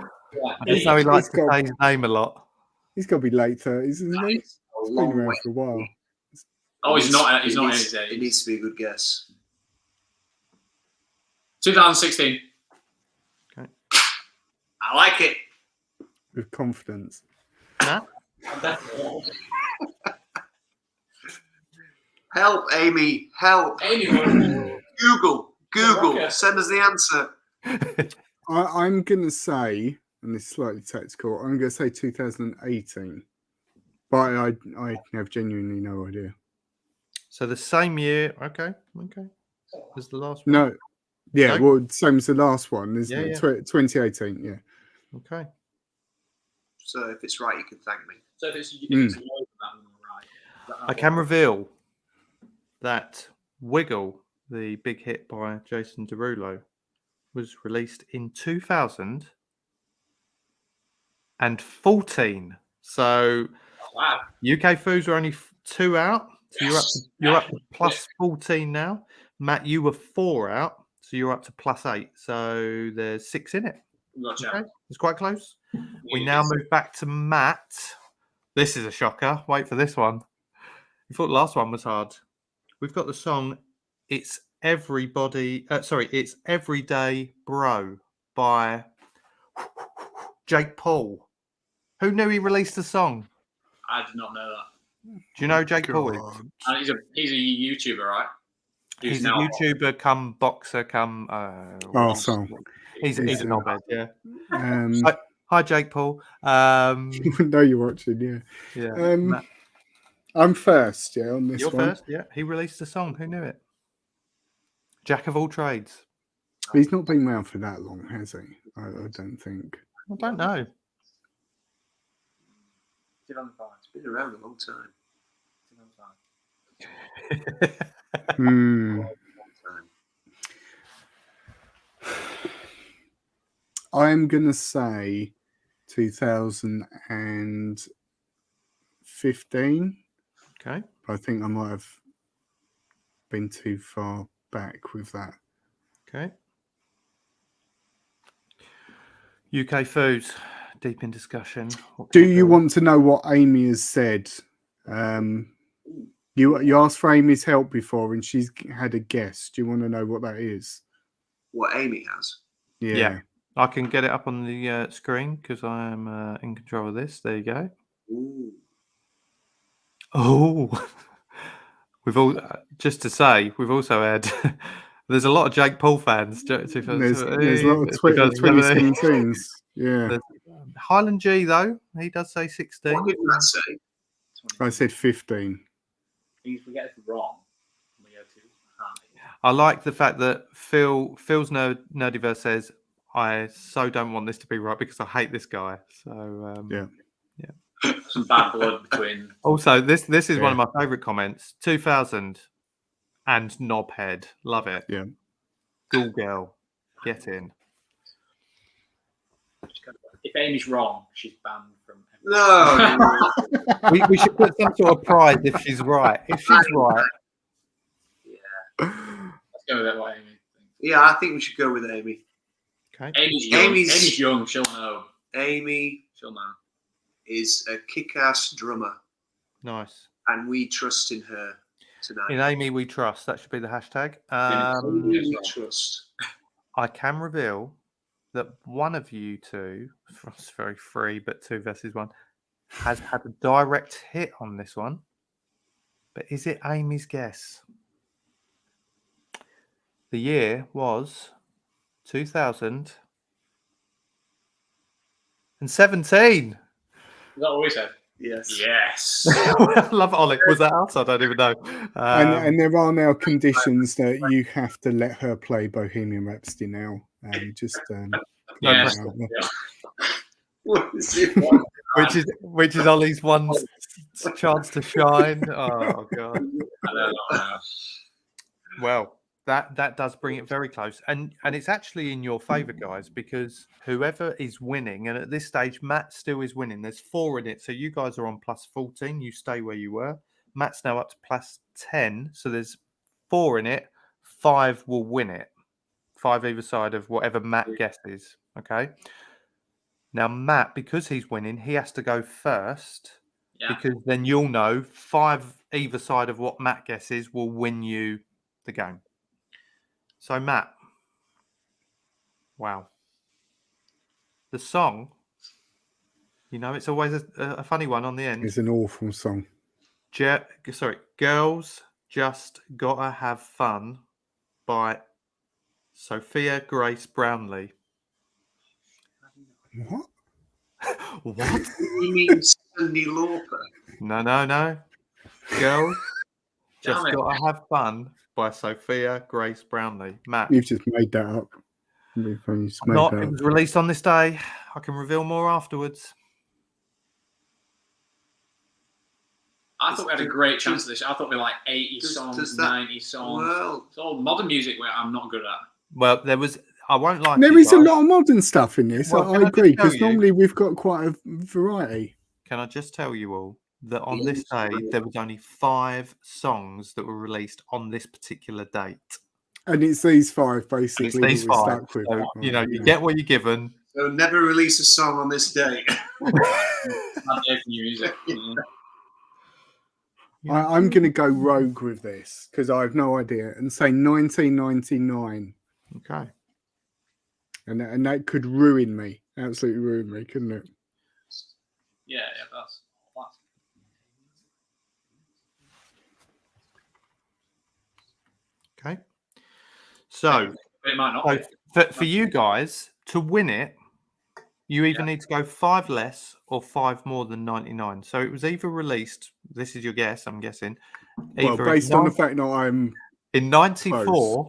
I just know he likes to got- say his name a lot. he's got to be late 30s, isn't he? It's a He's been long around way. for a while. Oh, he's not. He's It not in needs- his age. It needs to be a good guess. 2016. Okay. I like it. With confidence. Nah? Help, Amy. Help. Anyone? Google. Rocker. Send us the answer. I'm going to say, and this is slightly tactical, I'm going to say 2018. But I have genuinely no idea. So the same year. Okay. Was the last one? No. Yeah, No? well, same as the last one, isn't Yeah, it? 2018, yeah. Okay. So if it's right, you can thank me. So if it's lower than that, then we're right. I can reveal that Wiggle, the big hit by Jason Derulo, was released in 2014. So Wow. UK Foos are only 2 out. So you're up to plus 14 now. Matt, you were 4 out. So you're up to plus 8. So there's 6 in it. Gotcha. Okay. It's quite close. We now move back to Matt. This is a shocker. Wait for this one. You thought the last one was hard. We've got the song It's Everyday Bro by Jake Paul. Who knew he released a song? I did not know that. Do you know who Jake Paul is? God. And he's a YouTuber, right? He's a now- YouTuber, come boxer, come. Arsehole. He's a knobhead, yeah. Hi, Jake Paul. No, you're watching, yeah. Yeah. Matt, I'm first, yeah, on this you're one. first. Yeah, he released a song. Who knew it? Jack of all trades. He's not been around for that long, has he? I don't think. I don't know. 2005. It's been around a long time. 2005. Hmm. Long time. I'm gonna say 2015. Okay. I think I might have been too far back with that. Okay. UK Foods, deep in discussion. What Do can it you be? want to know what Amy has said? You asked for Amy's help before, and she's had a guess. Do you want to know what that is? What Amy has. Yeah. I can get it up on the screen because I am in control of this. There you go. Ooh. Oh, we've all just to say we've also had. There's a lot of Jake Paul fans. There's a lot of 2017s. Yeah, There's, Highland G though he does say 16. What did Matt say? I said 15. If we get it wrong, we go too high. I like the fact that Phil's Nerdiverse says, "I so don't want this to be right because I hate this guy." So Yeah. Some bad blood between. Also, this is one of my favourite comments. 2000 and knobhead, love it. Yeah. Ghoul girl, get in. If Amy's wrong, she's banned from. No. We should put some sort of prize if she's right. If she's right, Let's go with that. What Amy thinks. Yeah, I think we should go with Amy. okay. Amy's young. She'll know. Amy She'll know. is a kick-ass drummer, Nice. and we trust in her tonight. In Amy we trust. That should be the hashtag. We trust. I can reveal that one of you two, it's very free, but 2 versus 1, has had a direct hit on this one. But is it Amy's guess? The year was 2017. Is that what we said? Yes. Yes. I love Ollie. Was that us? I don't even know. And there are now conditions that you have to let her play Bohemian Rhapsody now. Yes. What is it? which is Ollie's one chance to shine. Oh god. I don't know. Well, that does bring it very close, and it's actually in your favour, guys, because whoever is winning, and at this stage Matt still is winning. There's 4 in it, so you guys are on plus 14. You stay where you were. Matt's now up to plus 10, so there's 4 in it. 5 will win it. 5 either side of whatever Matt guesses. Okay. Now Matt, because he's winning, he has to go first. Yeah. Because then you'll know 5 either side of what Matt guesses will win you the game. So Matt, wow. The song, it's always a funny one on the end. It's an awful song. Girls Just Gotta Have Fun by Sophia Grace Brownlee. What? What? You mean Cyndi Lauper? No. Girls Just Gotta Have Fun by Sophia Grace Brownlee. Matt. You've just made that up. It was released on this day. I can reveal more afterwards. I thought we had a great chance of this. I thought we had like 80 songs, 90 songs. Well, it's all modern music where I'm not good at. Well, I won't lie. There is a lot of modern stuff in this. Well, I agree, because normally we've got quite a variety. Can I just tell you all that on this day there was only 5 songs that were released on this particular date? And it's these 5 basically. It's these that we're 5. stuck with. So, you get what you're given. So never release a song on this date. Music. I'm going to go rogue with this because I have no idea and say 1999. Okay. And that could ruin me. Absolutely ruin me, couldn't it? Yeah, that's. Okay. So, it might not be. For you guys to win it, you either need to go 5 less or 5 more than 99. So it was either released, this is your guess, I'm guessing. Well, based on the fact that I'm in 94 close.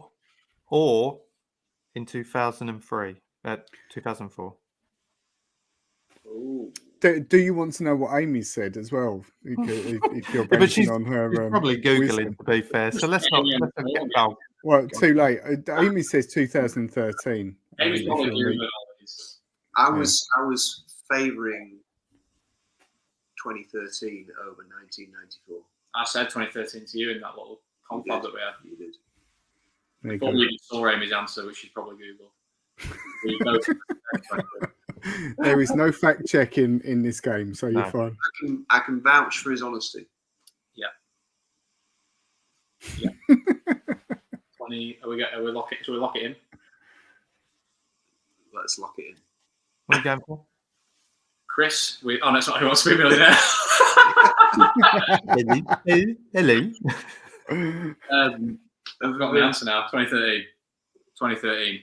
Or in 2003. 2004. Ooh. do you want to know what Amy said as well? If you're Yeah, but banking she's on her, probably googling, wisdom. to be fair. So let's not get involved. Well, too late. Amy says 2013. Amy's if probably you'll googling need- all these. I was favouring 2013 over 1994. I said 2013 to you in that little confab that we had. You did. There you Before go. we even saw Amy's answer, which she's probably Google. We both There is no fact checking in this game, so you're No. fine. I can vouch for his honesty. 20. Are we lock it? Should we lock it in? Let's lock it in. What are you going for? Chris, oh no, it's not Who Wants to Be a Millionaire. Hello. I've got my answer now. 2013. 2013.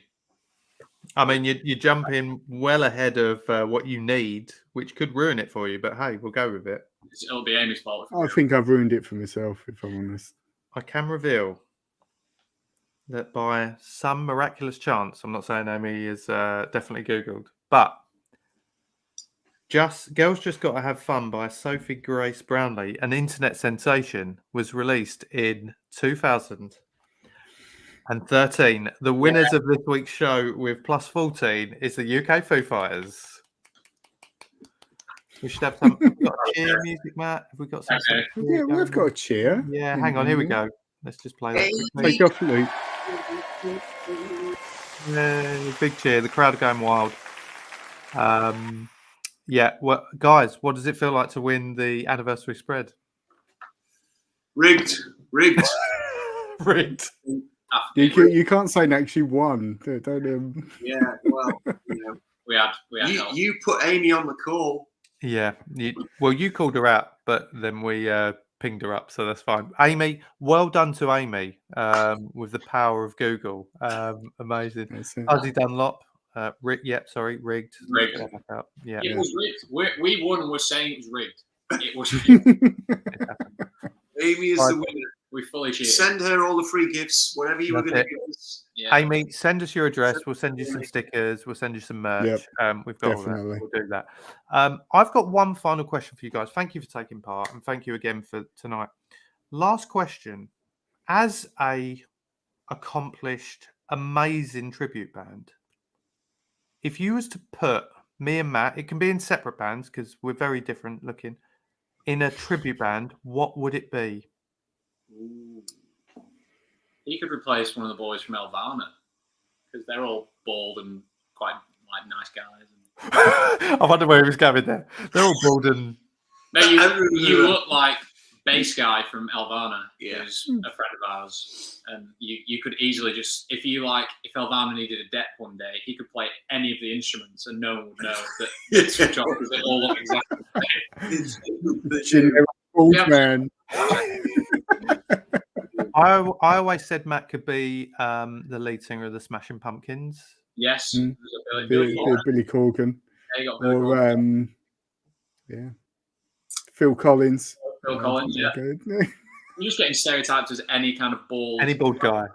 I mean, you jump in well ahead of what you need, which could ruin it for you. But hey, we'll go with it. It'll be Amy's fault. I think I've ruined it for myself, if I'm honest. I can reveal that by some miraculous chance, I'm not saying Amy is definitely Googled, but Girls Just Got to Have Fun by Sophie Grace Brownlee, an internet sensation, was released in 2013. The winners of this week's show with plus 14 is the UK Foo Fighters. We should have some. Have we got cheer music, Matt? Have we got some? Okay. Yeah, we've got a cheer. Yeah, hang on. Here we go. Let's just play that. quickly. Take off, Luke. Yeah, big cheer. The crowd are going wild. Yeah, well, guys, what does it feel like to win the anniversary spread? Rigged. Rigged. You can't say next you won. Don't. Yeah, well, we had help. you put Amy on the call. Yeah. You called her out, but then we pinged her up, so that's fine. Amy, well done to Amy with the power of Google. Amazing. Fuzzy Dunlop. Rigged. Rigged. Yeah. It was rigged. We won and we're saying it was rigged. It was Amy is the winner. We fully cheated. Send her all the free gifts, whatever you were going to give us. Yeah. Amy, send us your address. We'll send you some stickers. We'll send you some merch. We've got all that. We'll do that. I've got one final question for you guys. Thank you for taking part, and thank you again for tonight. Last question: as a accomplished, amazing tribute band, if you was to put me and Matt, it can be in separate bands because we're very different looking, in a tribute band, what would it be? Ooh. He could replace one of the boys from Elvana because they're all bald and quite nice guys. I wonder where he was going there. They're all bald and. No, you look like bass guy from Elvana, who's a friend of ours, and you could easily just if Elvana needed a deck one day, he could play any of the instruments and no one would know that they'd switch off because they all look exactly the same. Generic man. I always said Matt could be the lead singer of the Smashing Pumpkins. Yes, Billy Corgan. Yeah, you got Billy Corgan. Phil Collins. Phil Collins, yeah. You're just getting stereotyped as any kind of bald. Any bald guy.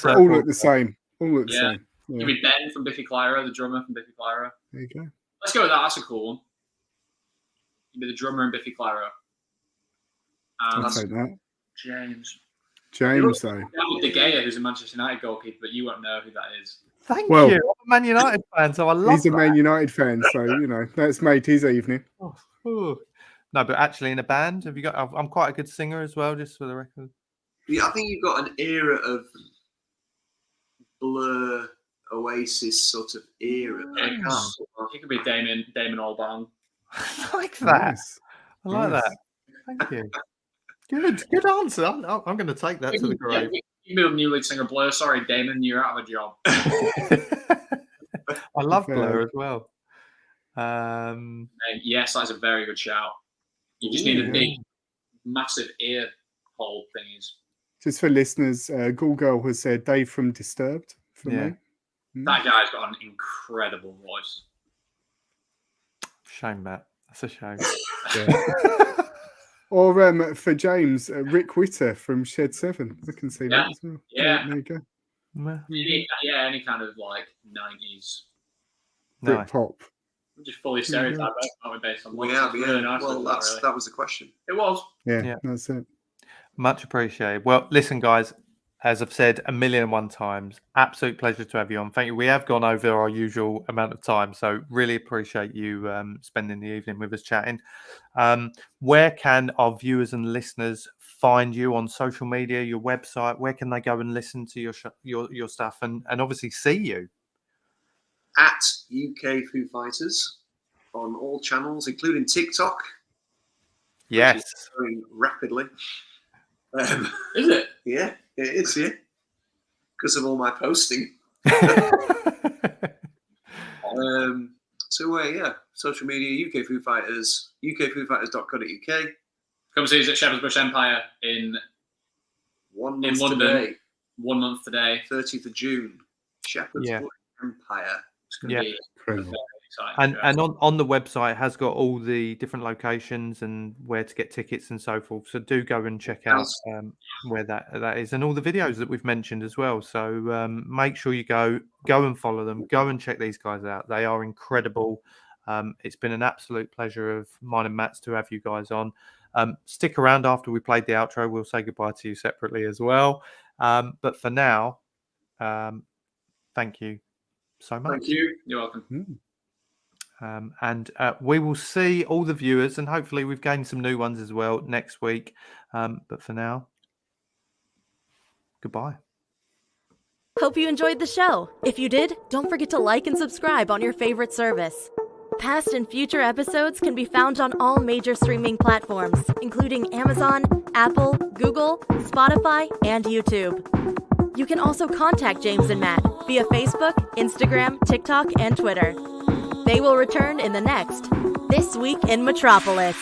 All look the same. Yeah. You'd be Ben from Biffy Clyro, the drummer from Biffy Clyro. There you go. Let's go with that. That's a cool one. You'd be the drummer in Biffy Clyro. I'll take that. James, though. De Gea, who's a Manchester United goalkeeper, but you won't know who that is. Thank you. I'm a Man United fan, so I love He's a Man United fan, so, that's made his evening. No, but actually in a band, have you got... I'm quite a good singer as well, just for the record. Yeah, I think you've got an era of Blur, Oasis sort of era. He could be Damon Albarn. I like that. Nice. I like that. Thank you. Good answer. I'm going to take that to the grave. You be the new lead singer Blur. Sorry, Damon, you're out of a job. I love Blur as well. Yes, that's a very good shout. You just need a big, massive ear hole thingies. Just for listeners, Google has said Dave from Disturbed for me. That guy's got an incredible voice. Shame, Matt. That's a shame. Or for James, Rick Witter from Shed 7. I can see that as well. Yeah. There you go. Yeah, any kind of 90s. Brit pop. We're just fully stereotyped, aren't we, based on We looks? have, It's yeah. really nice Well, of that, really. that was the question. It was. Yeah, that's it. Much appreciated. Well, listen, guys, as I've said 1,000,001 times, absolute pleasure to have you on. Thank you. We have gone over our usual amount of time, so really appreciate you spending the evening with us chatting. Where can our viewers and listeners find you on social media, your website? Where can they go and listen to your stuff and obviously see you? At UK Foo Fighters on all channels, including TikTok. Yes. Which is growing rapidly. Is it? Yeah, it is, yeah. Because of all my posting. Social media, UK Foo Fighters, ukfoofighters.co.uk. Come see us at Shepherd's Bush Empire in 1 month London. today. 1 month today. 30th of June. Shepherd's Bush Empire. It's going to be Incredible. very exciting. And on the website has got all the different locations and where to get tickets and so forth. So do go and check out where that is, and all the videos that we've mentioned as well. So make sure you go and follow them. Go and check these guys out. They are incredible. It's been an absolute pleasure of mine and Matt's to have you guys on. Stick around after we played the outro. We'll say goodbye to you separately as well. But for now, thank you so much. Thank you. You're welcome. And we will see all the viewers, and hopefully we've gained some new ones as well next week. But for now, goodbye. Hope you enjoyed the show. If you did, don't forget to like and subscribe on your favorite service. Past and future episodes can be found on all major streaming platforms, including Amazon, Apple, Google, Spotify, and YouTube. You can also contact James and Matt via Facebook, Instagram, TikTok, and Twitter. They will return in the next This Week in Metropolis.